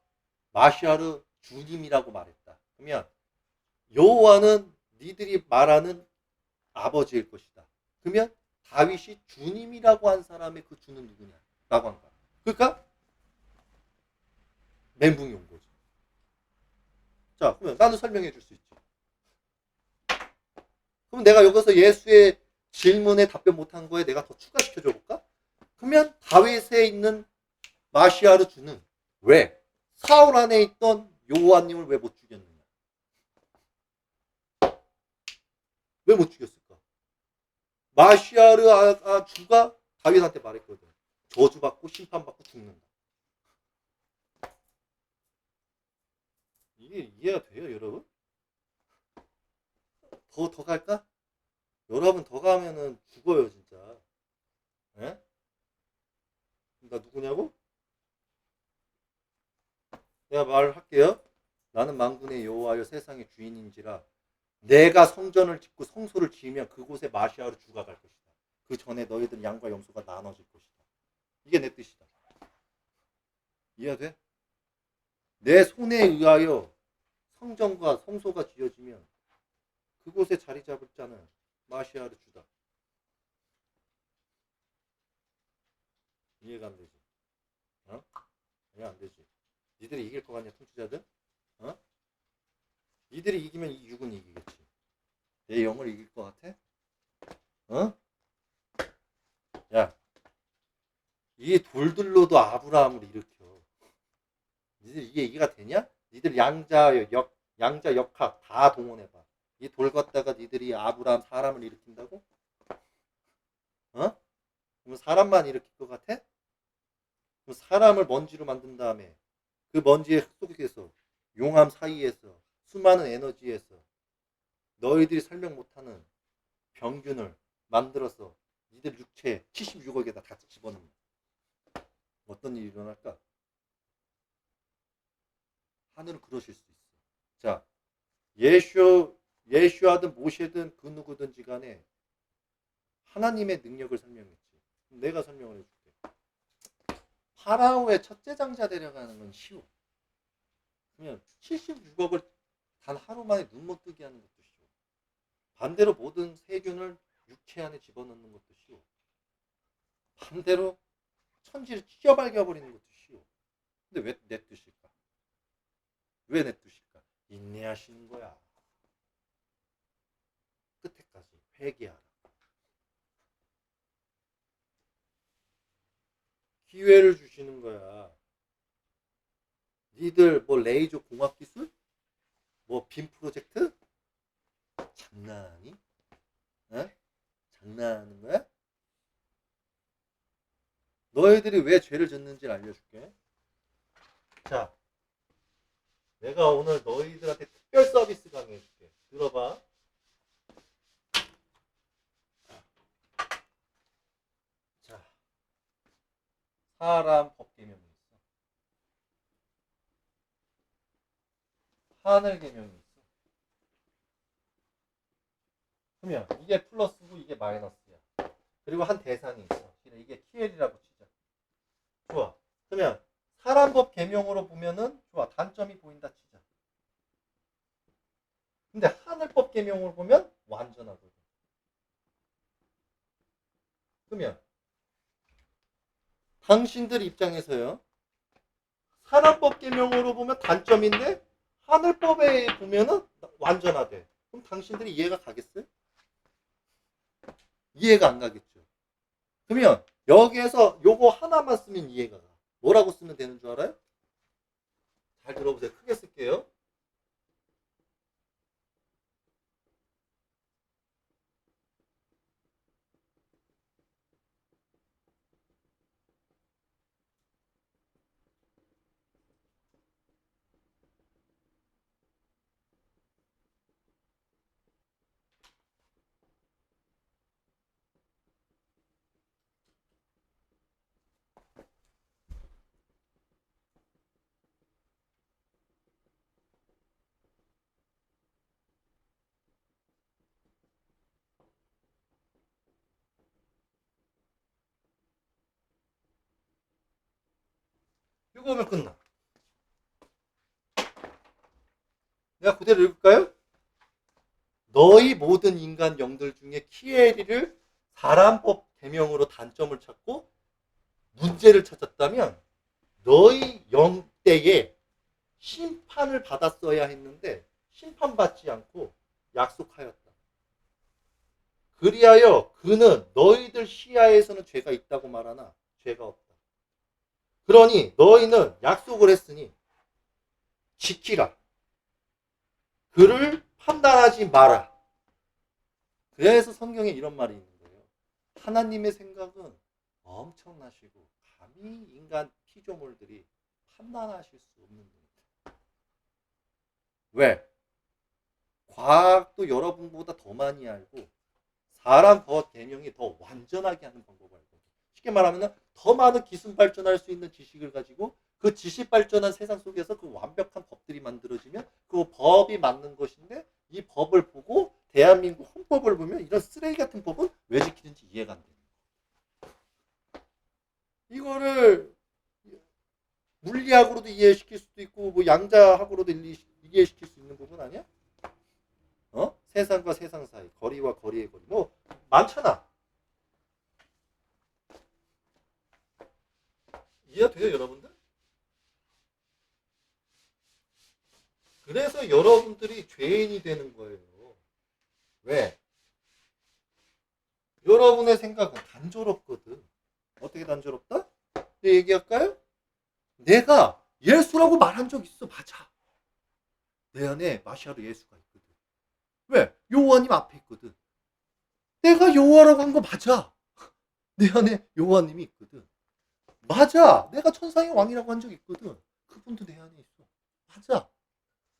B: 마시아르 주님이라고 말했다. 그러면 여호와는 니들이 말하는 아버지일 것이다. 그러면 다윗이 주님이라고 한 사람의 그 주는 누구냐? 라고 한 거야. 그러니까 멘붕이 온 거지. 자, 그러면 나는 설명해 줄 수 있지. 그럼 내가 여기서 예수의 질문에 답변 못한 거에 내가 더 추가시켜 줘 볼까? 그러면 다윗에 있는 마시아르 주는 왜 사울 안에 있던 여호와님을 왜 못 죽였느냐? 왜 못 죽였을까? 마시아르 주가 다윗한테 말했거든. 저주받고 심판받고 죽는다. 이게 이해가 돼요, 여러분? 더 갈까? 여러분 더 가면은 죽어요, 진짜. 에? 나 누구냐고? 내가 말을 할게요. 나는 만군의 여호와여 세상의 주인인지라 내가 성전을 짓고 성소를 지으면 그곳에 마시아로 주가 갈 것이다. 그 전에 너희들 양과 염소가 나눠질 것이다. 이게 내 뜻이다. 이해돼? 내 손에 의하여 성전과 성소가 지어지면 그곳에 자리 잡을 자는 마시아를 주다. 이해가 안 되지? 어? 이해 안 되지? 니들이 이길 것 같냐, 통치자들? 어? 니들이 이기면 이 육은 이기겠지. 내 영을 이길 것 같아? 어? 야, 이 돌들로도 아브라함을 일으켜. 니들 이게 이해가 되냐? 니들 양자 역학 다 동원해봐. 이 돌 갖다가 니들이 아브라함 사람을 일으킨다고? 어? 그럼 사람만 일으킬 것 같아? 그럼 사람을 먼지로 만든 다음에 그 먼지의 속에서 용암 사이에서 수많은 에너지에서 너희들이 설명 못하는 병균을 만들어서 니들 육체 76억에다 다 집어넣는 어떤 일이 일어날까? 하늘은 그러실 수 있어. 자, 예슈아든 모세든 그 누구든지 간에 하나님의 능력을 설명했지. 내가 설명을 해줄게. 파라오의 첫째 장자 데려가는 건 쉬워. 그러면 76억을 단 하루 만에 눈 못 뜨게 하는 것도 쉬워. 반대로 모든 세균을 육체 안에 집어넣는 것도 쉬워. 반대로 천지를 찢어발겨버리는 것도 쉬워. 근데 왜 내 뜻일까? 왜 내 뜻일까? 인내하시는 거야. 끝에까지 회개하라. 기회를 주시는 거야. 니들 뭐 레이저 공학 기술? 뭐 빔 프로젝트? 장난하니? 어? 장난하는 거야? 너희들이 왜 죄를 졌는지 알려줄게. 자, 내가 오늘 너희들한테 특별 서비스 강의해줄게. 들어봐. 자, 사람 법 개명이 있어. 하늘 개명이 있어. 그러면 이게 플러스고 이게 마이너스야. 그리고 한 대상이 있어. 이게 TL이라고 치자. 좋아. 그러면 사람법 개명으로 보면은 좋아. 단점이 보인다 치자. 근데 하늘법 개명으로 보면 완전하거든. 그러면 당신들 입장에서요. 사람법 개명으로 보면 단점인데 하늘법에 보면은 완전하대. 그럼 당신들이 이해가 가겠어요? 이해가 안 가겠죠. 그러면 여기에서 요거 하나만 쓰면 이해가 가. 뭐라고 쓰면 되는 줄 알아요? 잘 들어보세요. 크게 쓸게요. 이거 하면 끝나. 내가 그대로 읽을까요? 너희 모든 인간 영들 중에 키에리를 사람법 개명으로 단점을 찾고 문제를 찾았다면 너희 영 때에 심판을 받았어야 했는데 심판받지 않고 약속하였다. 그리하여 그는 너희들 시야에서는 죄가 있다고 말하나 죄가 없다. 그러니 너희는 약속을 했으니 지키라. 그를 판단하지 마라. 그래서 성경에 이런 말이 있는 거예요. 하나님의 생각은 엄청나시고 감히 인간 피조물들이 판단하실 수 없는 분이다. 왜? 과학도 여러분보다 더 많이 알고 사람 법 개명이 더 완전하게 하는 방법을 알고 쉽게 말하면 더 많은 기술 발전할 수 있는 지식을 가지고 그 지식 발전한 세상 속에서 그 완벽한 법들이 만들어지면 그 법이 맞는 것인데 이 법을 보고 대한민국 헌법을 보면 이런 쓰레기 같은 법은 왜 지키는지 이해가 안 돼요. 이거를 물리학으로도 이해시킬 수도 있고 뭐 양자학으로도 이해시킬 수 있는 부분 아니야? 세상과 세상 사이, 거리와 거리의 거리 뭐 많잖아. 이해돼요, 여러분들? 그래서 여러분들이 죄인이 되는 거예요. 왜? 여러분의 생각은 단조롭거든. 어떻게 단조롭다? 내 얘기할까요? 내가 예수라고 말한 적 있어. 맞아. 내 안에 마시아로 예수가 있거든. 왜? 여호와님 앞에 있거든. 내가 여호와라고 한 거 맞아. 내 안에 여호와님이 있거든. 맞아. 내가 천상의 왕이라고 한 적 있거든. 그분도 내 안에 있어. 맞아.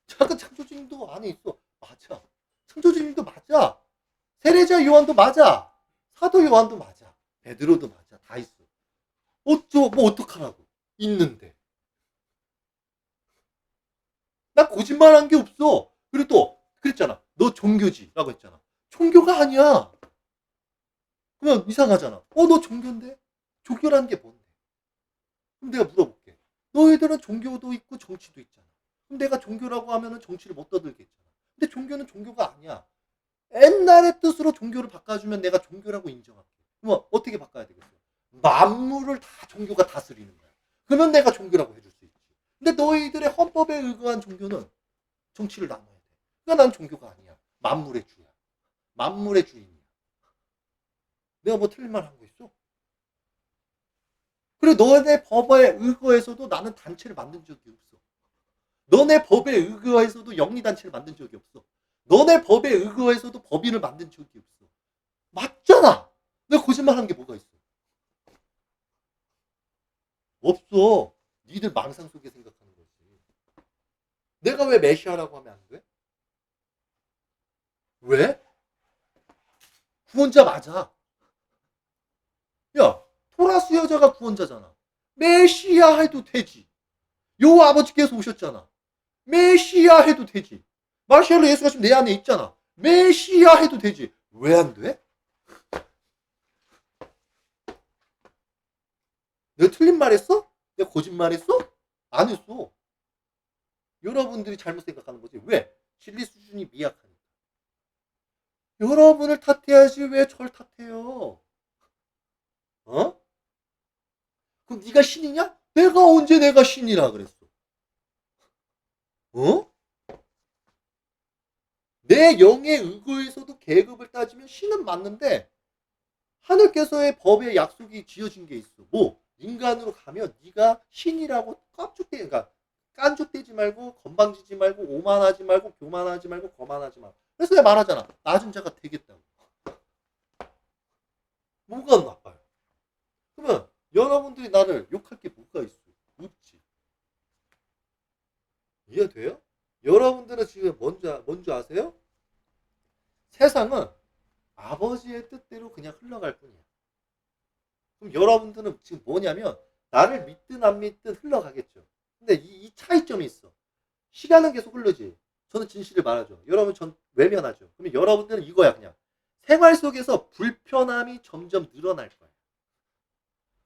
B: 작은 창조주님도 안에 있어. 맞아. 창조주님도 맞아. 세례자 요한도 맞아. 사도 요한도 맞아. 베드로도 맞아. 다 있어. 뭐 어떡하라고. 있는데. 나 거짓말한 게 없어. 그리고 또 그랬잖아. 너 종교지? 라고 했잖아. 종교가 아니야. 그러면 이상하잖아. 너 종교인데? 종교라는 게 뭔데? 그럼 내가 물어볼게. 너희들은 종교도 있고 정치도 있잖아. 그럼 내가 종교라고 하면은 정치를 못 떠들겠잖아. 근데 종교는 종교가 아니야. 옛날의 뜻으로 종교를 바꿔주면 내가 종교라고 인정할게. 그럼 어떻게 바꿔야 되겠어? 만물을 다 종교가 다스리는 거야. 그러면 내가 종교라고 해줄 수 있지. 근데 너희들의 헌법에 의거한 종교는 정치를 나눠야 돼. 그러니까 난 종교가 아니야. 만물의 주야. 만물의 주인이야. 내가 뭐 틀린 말 한 거 있어? 그리고 너네 법에 의거해서도 나는 단체를 만든 적이 없어. 너네 법에 의거해서도 영리단체를 만든 적이 없어. 너네 법에 의거해서도 법인을 만든 적이 없어. 맞잖아. 내가 거짓말한 게 뭐가 있어? 없어. 니들 망상 속에 생각하는 거지. 내가 왜 메시아라고 하면 안 돼? 왜? 구원자 맞아. 야, 토라스 여자가 구원자잖아. 메시아 해도 되지. 요 아버지께서 오셨잖아. 메시아 해도 되지. 마시아로 예수가 지금 내 안에 있잖아. 메시아 해도 되지. 왜 안 돼? 내가 틀린 말 했어? 내가 거짓말 했어? 안 했어. 여러분들이 잘못 생각하는 거지. 왜? 진리 수준이 미약하니까. 여러분을 탓해야지 왜 절 탓해요? 그럼 네가 신이냐? 내가 언제 내가 신이라 그랬어? 내 영의 의거에서도 계급을 따지면 신은 맞는데 하늘께서의 법에 약속이 지어진 게 있어. 뭐 인간으로 가면 네가 신이라고 그러니까 깐죽대지 말고 건방지지 말고 오만하지 말고 교만하지 말고 거만하지 마. 그래서 내가 말하잖아. 낮은 자가 되겠다고. 뭐가 나빠요? 그러면 여러분들이 나를 욕할 게 뭐가 있어? 없지. 이해돼요? 여러분들은 지금 뭔지 아세요? 세상은 아버지의 뜻대로 그냥 흘러갈 뿐이야. 그럼 여러분들은 지금 뭐냐면 나를 믿든 안 믿든 흘러가겠죠. 근데 이 차이점이 있어. 시간은 계속 흐르지. 저는 진실을 말하죠. 여러분 전 외면하죠. 그러면 여러분들은 이거야 그냥. 생활 속에서 불편함이 점점 늘어날 거야.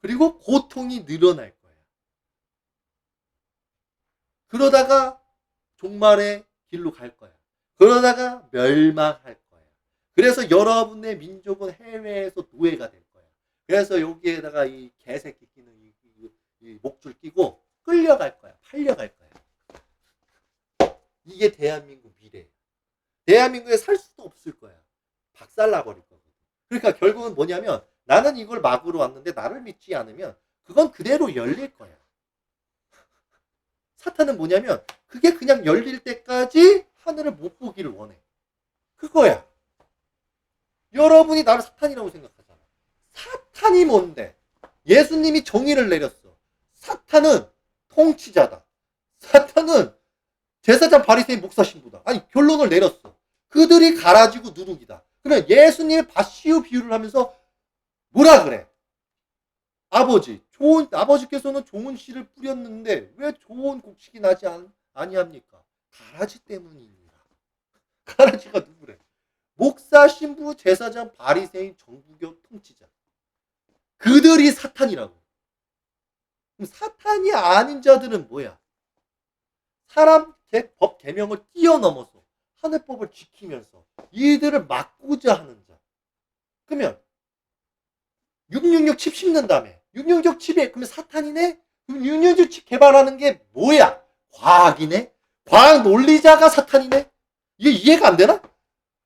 B: 그리고 고통이 늘어날 거야. 그러다가 종말의 길로 갈 거야. 그러다가 멸망할 거야. 그래서 여러분의 민족은 해외에서 노예가 될 거야. 그래서 여기에다가 이 개새끼 끼는 이 목줄 끼고 끌려갈 거야. 팔려갈 거야. 이게 대한민국 미래야. 대한민국에 살 수도 없을 거야. 박살나버릴 거거든. 그러니까 결국은 뭐냐면 나는 이걸 막으러 왔는데 나를 믿지 않으면 그건 그대로 열릴 거야. 사탄은 뭐냐면 그게 그냥 열릴 때까지 하늘을 못 보기를 원해. 그거야. 여러분이 나를 사탄이라고 생각하잖아. 사탄이 뭔데? 예수님이 정의를 내렸어. 사탄은 통치자다. 사탄은 제사장 바리새인 목사 신부다. 아니 결론을 내렸어. 그들이 갈아지고 누룩이다. 그러면 예수님의 바시우 비유를 하면서 뭐라 그래? 아버지 아버지께서는 좋은 씨를 뿌렸는데 왜 좋은 곡식이 나지 아니합니까? 가라지 때문입니다. 가라지가 누구래? 목사, 신부, 제사장, 바리새인, 정부교 통치자. 그들이 사탄이라고. 그럼 사탄이 아닌 자들은 뭐야? 사람 법 계명을 뛰어넘어서 하늘법을 지키면서 이들을 막고자 하는 자. 그러면 666 칩 심는다며. 666 칩에 그러면 사탄이네? 그럼 666 칩 개발하는 게 뭐야? 과학이네? 과학 논리자가 사탄이네? 이게 이해가 안 되나?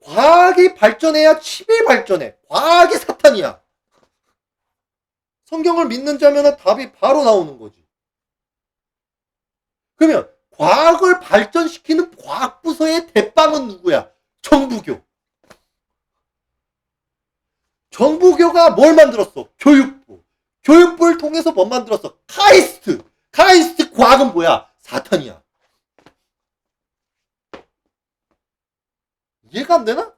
B: 과학이 발전해야 칩이 발전해. 과학이 사탄이야. 성경을 믿는 자면 답이 바로 나오는 거지. 그러면 과학을 발전시키는 과학부서의 대빵은 누구야? 정부교. 정부교가 뭘 만들었어? 교육부. 교육부를 통해서 뭐 만들었어? 카이스트. 카이스트 과학은 뭐야? 사탄이야. 이해가 안 되나?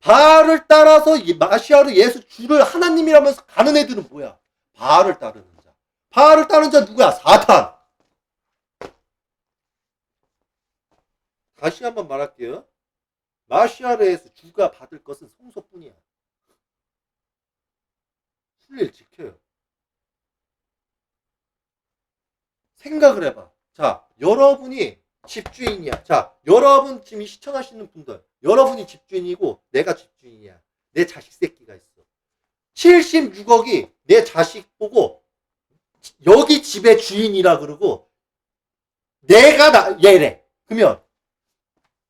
B: 바알을 따라서 마시아르 예수 주를 하나님이라면서 가는 애들은 뭐야? 바알을 따르는 자. 바알을 따르는 자 누구야? 사탄. 다시 한번 말할게요. 마시아르 예수 주가 받을 것은 성소뿐이야. 순리를 지켜요. 생각을 해봐. 자, 여러분이 집주인이야. 자, 여러분 지금 시청하시는 분들, 여러분이 집주인이고 내가 집주인이야. 내 자식 새끼가 있어. 76억이 내 자식 보고 여기 집의 주인이라 그러고 내가 얘래. 그러면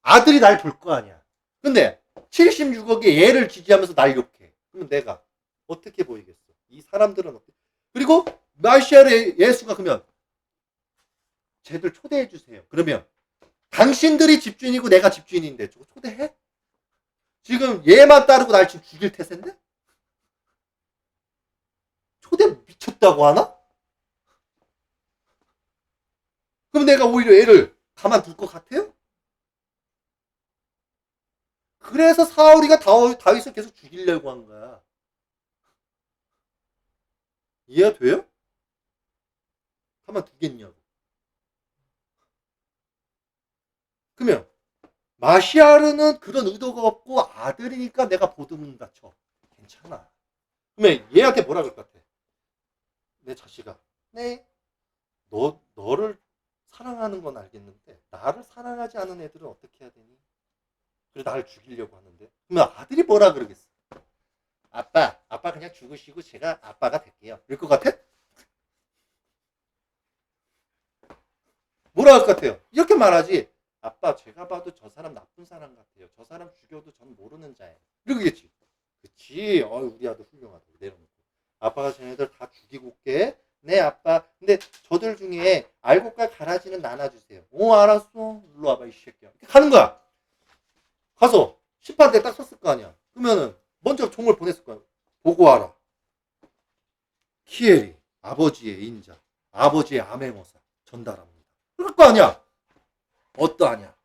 B: 아들이 날 볼 거 아니야. 근데 76억이 얘를 지지하면서 날 욕해. 그러면 내가 어떻게 보이겠어? 이 사람들은 어떻게? 그리고 마시아의 예수가 그러면 쟤들 초대해 주세요. 그러면 당신들이 집주인이고 내가 집주인인데 저거 초대해? 지금 얘만 따르고 날 지금 죽일 태세인데? 초대 미쳤다고 하나? 그럼 내가 오히려 얘를 가만둘 것 같아요? 그래서 사울이가 다윗을 계속 죽이려고 한 거야. 이해가 돼요? 가만두겠냐고. 그러면 마시아르는 그런 의도가 없고 아들이니까 내가 보듬는다 쳐. 괜찮아. 그러면 얘한테 뭐라 그럴 것 같아? 내 자식아. 네. 너를 사랑하는 건 알겠는데 나를 사랑하지 않은 애들은 어떻게 해야 되니? 그래 나를 죽이려고 하는데. 그러면 아들이 뭐라 그러겠어? 아빠 그냥 죽으시고 제가 아빠가 될게요. 이럴 것 같아? 뭐라 할 것 같아요? 이렇게 말하지. 아빠 제가 봐도 저 사람 나쁜 사람 같아요. 저 사람 죽여도 전 모르는 자예요. 이러겠지. 그치. 우리 아들 훌륭하다. 내려놓고. 아빠가 쟤네들 다 죽이고 올게. 네 아빠. 근데 저들 중에 알고 깔 가라지는 나눠주세요. 알았어. 일로 와봐 이 새끼야. 이렇게 가는 거야. 가서 심판대에 딱 섰을 거 아니야. 그러면은 먼저 종을 보냈을 거야. 보고하라. 키엘이 아버지의 인자, 아버지의 암행어사 전달합니다. 그럴 거 아니야. 어떠하냐?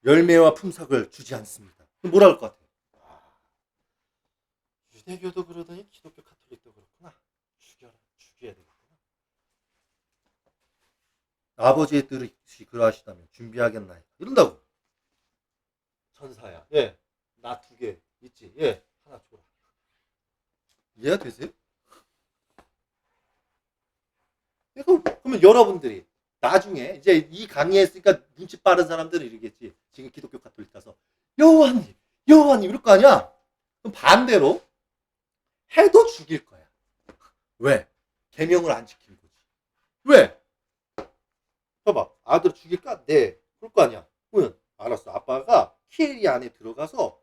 B: 열매와 품삯을 주지 않습니다. 그럼 뭐라 할 것 같아? 유대교도 그러더니 기독교 카톨릭도 그렇구나. 죽여야 되겠구나. 아버지의 뜻이 그러하시다면 준비하겠나이다. 이런다고. 천사야. 예. 나 2개 있지. 예. 하나 줘라. 이해가 되세요? 그러면 여러분들이 나중에 이제 이 강의에 있으니까 눈치 빠른 사람들은 이러겠지. 지금 기독교 카톨릭 가서 여호와님 이럴 거 아니야? 그럼 반대로 해도 죽일 거야. 왜? 계명을 안 지킨 거지. 왜? 봐봐. 아들 죽일까? 네. 그럴 거 아니야. 그러면 알았어. 아빠가 키엘이 안에 들어가서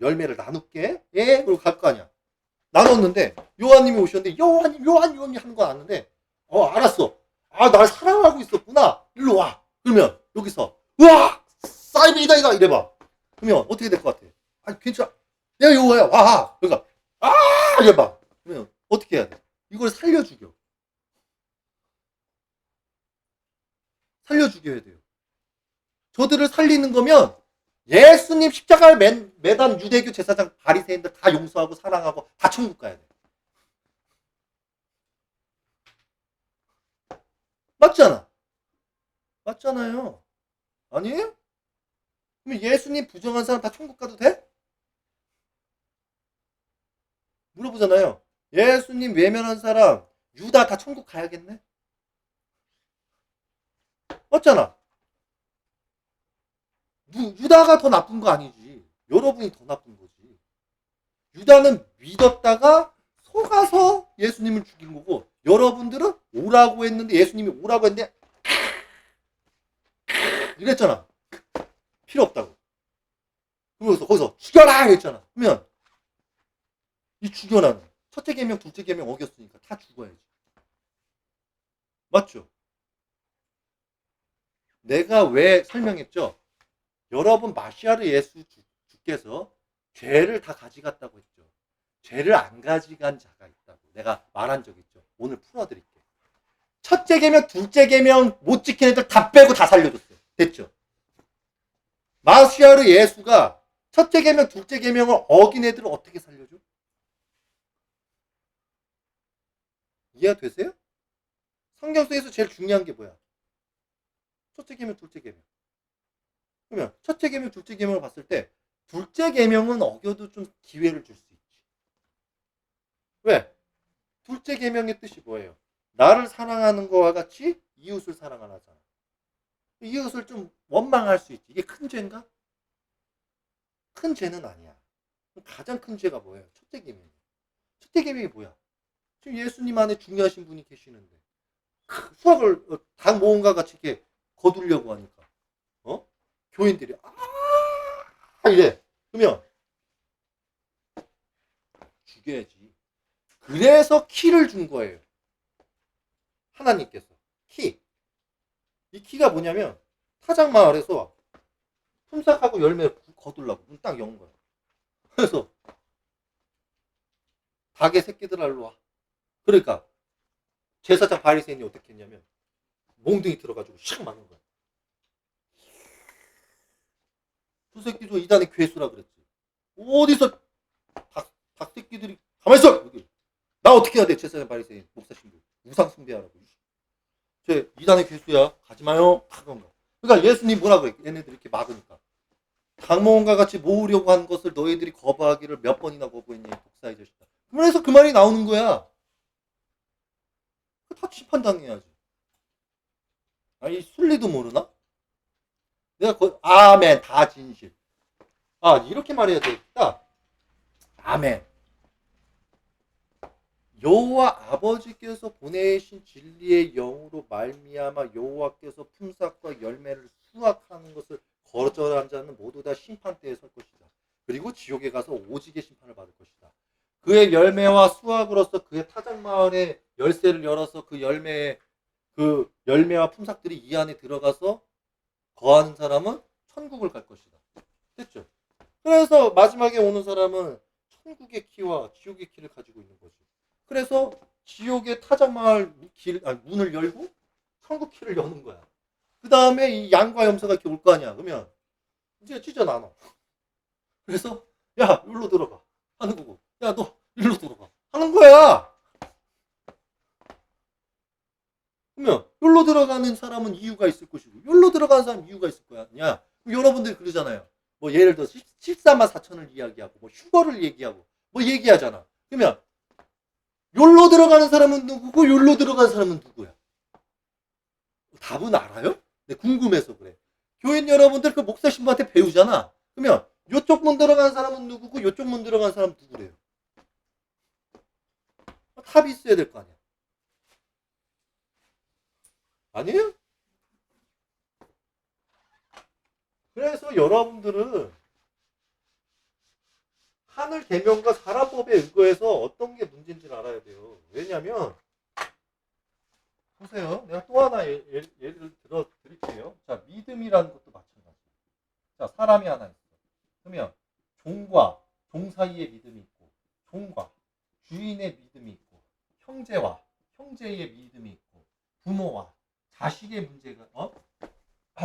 B: 열매를 나눌게. 예? 그리고 갈 거 아니야. 나눴는데 요한님이 오셨는데 요한님 하는 거 아는데 알았어. 날 사랑하고 있었구나. 일로 와. 그러면 여기서 우와 사이비이다 이래봐. 그러면 어떻게 될 것 같아? 괜찮아. 내가 요거야. 와. 그러니까 이래봐. 그러면 어떻게 해야 돼? 이걸 살려주겨. 살려주겨야 돼요. 저들을 살리는 거면 예수님 십자가를 매단 유대교 제사장 바리새인들 다 용서하고 사랑하고 다 천국 가야 돼. 맞잖아. 맞잖아요. 아니에요? 그럼 예수님 부정한 사람 다 천국 가도 돼? 물어보잖아요. 예수님 외면한 사람 유다 다 천국 가야겠네? 맞잖아. 유다가 더 나쁜 거 아니지. 여러분이 더 나쁜 거지. 유다는 믿었다가 속아서 예수님을 죽인 거고, 여러분들은 오라고 했는데 예수님이 오라고 했는데 이랬잖아. 필요 없다고. 그러면서 거기서 죽여라 했잖아. 그러면 이 죽여라는 첫째 계명 둘째 계명 어겼으니까 다 죽어야지. 맞죠? 내가 왜 설명했죠? 여러분 마시아르 예수 주께서 죄를 다 가져갔다고 했죠. 죄를 안 가져간 자가 있다고 내가 말한 적 있죠. 오늘 풀어드릴게. 첫째 계명 둘째 계명 못 지킨 애들 다 빼고 다 살려줬어요. 됐죠? 마시아르 예수가 첫째 계명 둘째 계명을 어긴 애들을 어떻게 살려줘? 이해가 되세요? 성경 속에서 제일 중요한 게 뭐야? 첫째 계명 둘째 계명. 그러면 첫째 계명 둘째 계명을 봤을 때 둘째 계명은 어겨도 좀 기회를 줄 수 있지. 왜? 둘째 계명의 뜻이 뭐예요? 나를 사랑하는 거와 같이 이웃을 사랑하라잖아. 이웃을 좀 원망할 수 있지. 이게 큰 죄인가? 큰 죄는 아니야. 가장 큰 죄가 뭐예요? 첫째 계명. 첫째 계명이 뭐야? 지금 예수님 안에 중요하신 분이 계시는데 수학을 당 모험과 같이 이렇게 거두려고 하니까 교인들이 이래. 그러면 죽여야지. 그래서 키를 준 거예요. 하나님께서 키. 이 키가 뭐냐면 타작마을에서 품삯하고 열매 거두려고 문 딱 연 거야. 그래서 닭의 새끼들아 일로 와. 그러니까 제사장 바리새인이 어떻게 했냐면 몽둥이 들어가지고 샥 맞는 거야. 저 새끼도 이단의 괴수라 그랬지. 어디서 닭 새끼들이 가만 있어. 여기. 나 어떻게 해야 돼? 제사장 바리새인 목사 신부 우상 숭배하라고. 저 이단의 괴수야. 가지 마요. 하던가. 그러니까 예수님 뭐라 그래? 얘네들이 이렇게 막으니까. 닭모험과 같이 모으려고 한 것을 너희들이 거부하기를 몇 번이나 거부했니? 독사의 자식아. 그래서 그 말이 나오는 거야. 다 심판당해야지. 아니 순리도 모르나? 내가 아멘 다 진실. 아 이렇게 말해야 되겠다. 아멘. 여호와 아버지께서 보내신 진리의 영으로 말미암아 여호와께서 품삯과 열매를 수확하는 것을 거절한 자는 모두 다 심판대에 설 것이다. 그리고 지옥에 가서 오직의 심판을 받을 것이다. 그의 열매와 수확으로서 그의 타작마을의 열쇠를 열어서 그 열매와 품삯들이 이 안에 들어가서 거하는 사람은 천국을 갈 것이다. 됐죠? 그래서 마지막에 오는 사람은 천국의 키와 지옥의 키를 가지고 있는 거지. 그래서 지옥의 타작마을 문을 열고 천국 키를 여는 거야. 그 다음에 이 양과 염소가 이렇게 올 거 아니야. 그러면 이제 찢어 나눠. 그래서 야 여기로 들어가 하는 거고, 야 너 여기로 들어가 하는 거야. 그러면 여기로 들어가는 사람은 이유가 있을 것이고 여기로 들어가는 사람은 이유가 있을 거야. 아니야. 여러분들이 그러잖아요. 뭐 예를 들어 14만 4천을 이야기하고 뭐 휴거를 얘기하고 뭐 얘기하잖아. 그러면 여기로 들어가는 사람은 누구고 여기로 들어가는 사람은 누구야? 답은 알아요? 네, 궁금해서 그래. 교인 여러분들 그 목사 신부한테 배우잖아. 그러면 요쪽 문 들어가는 사람은 누구고 요쪽 문 들어가는 사람은 누구래요? 답이 있어야 될 거 아니야. 아니에요? 그래서 여러분들은 하늘 계명과 사람법에 의거해서 어떤 게 문제인지를 알아야 돼요. 왜냐면 보세요. 내가 또 하나 예를 들어 드릴게요. 자, 믿음이라는 것도 마찬가지예요. 자, 사람이 하나 있어. 그러면 종 사이의 믿음이 있고, 종과 주인의 믿음이 있고, 형제와 형제의 믿음이 있고, 부모와 자식의 문제가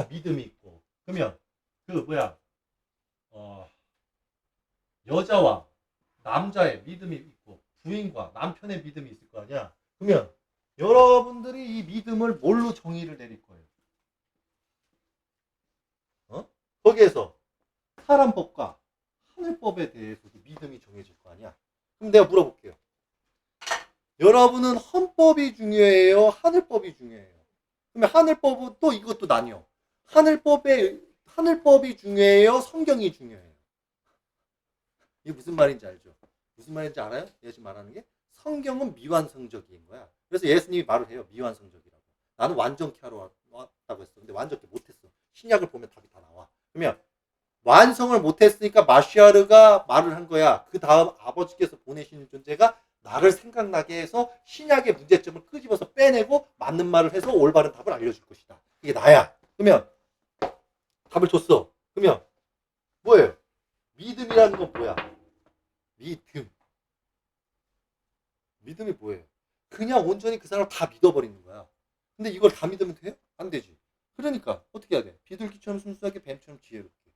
B: 믿음이 있고. 그러면 여자와 남자의 믿음이 있고, 부인과 남편의 믿음이 있을 거 아니야. 그러면 여러분들이 이 믿음을 뭘로 정의를 내릴 거예요? 거기에서 사람법과 하늘법에 대해서도 믿음이 정해질 거 아니야. 그럼 내가 물어볼게요. 여러분은 헌법이 중요해요? 하늘법이 중요해요? 그러면 하늘법은 또 이것도 나뉘어. 하늘법이 중요해요? 성경이 중요해요? 이게 무슨 말인지 알죠? 무슨 말인지 알아요? 얘가 지금 말하는 게 성경은 미완성적인 거야. 그래서 예수님이 말을 해요. 미완성적이라고. 나는 완전케 하러 왔다고 했어. 근데 완전케 못했어. 신약을 보면 답이 다 나와. 그러면 완성을 못했으니까 마시아르가 말을 한 거야. 그 다음 아버지께서 보내시는 존재가 나를 생각나게 해서 신약의 문제점을 끄집어서 빼내고 맞는 말을 해서 올바른 답을 알려줄 것이다. 이게 나야. 그러면 답을 줬어. 그러면 뭐예요? 믿음이라는 건 뭐야? 믿음. 믿음이 뭐예요? 그냥 온전히 그 사람을 다 믿어버리는 거야. 근데 이걸 다 믿으면 돼요? 안 되지. 그러니까 어떻게 해야 돼? 비둘기처럼 순수하게 뱀처럼 지혜롭게.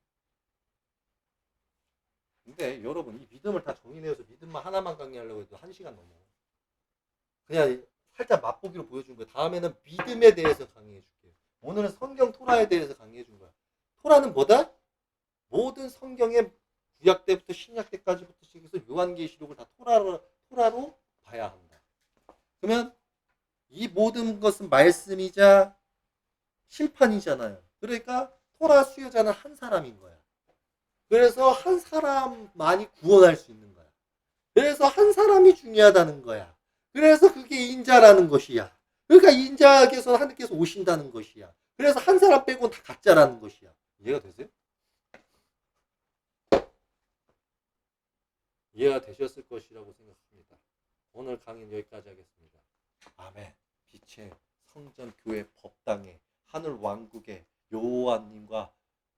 B: 근데 여러분 이 믿음을 다 정의내어서 믿음만 하나만 강의하려고 해도 1시간 넘어. 그냥 살짝 맛보기로 보여준 거야. 다음에는 믿음에 대해서 강의해 줄게요. 오늘은 성경 토라에 대해서 강의해 준 거야. 토라는 뭐다? 모든 성경의 구약 때부터 신약 때까지부터 시작해서 요한계시록을 다 토라로 봐야 한다. 그러면 이 모든 것은 말씀이자 심판이잖아요. 그러니까 토라 수여자는 한 사람인 거야. 그래서 한 사람만이 구원할 수 있는 거야. 그래서 한 사람이 중요하다는 거야. 그래서 그게 인자라는 것이야. 그러니까 인자께서 하느님께서 오신다는 것이야. 그래서 한 사람 빼고는 다 가짜라는 것이야. 이해가 되세요? 이해가 되셨을 것이라고 생각합니다. 오늘 강의는 여기까지 하겠습니다. 아멘. 빛의 성전 교회 법당에 하늘 왕국의 여호와님과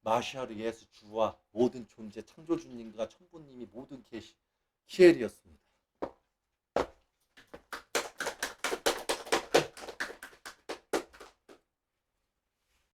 B: 마시아르 예수 주와 모든 존재 창조주님과 천부님이 모든 계시 키엘이었습니다.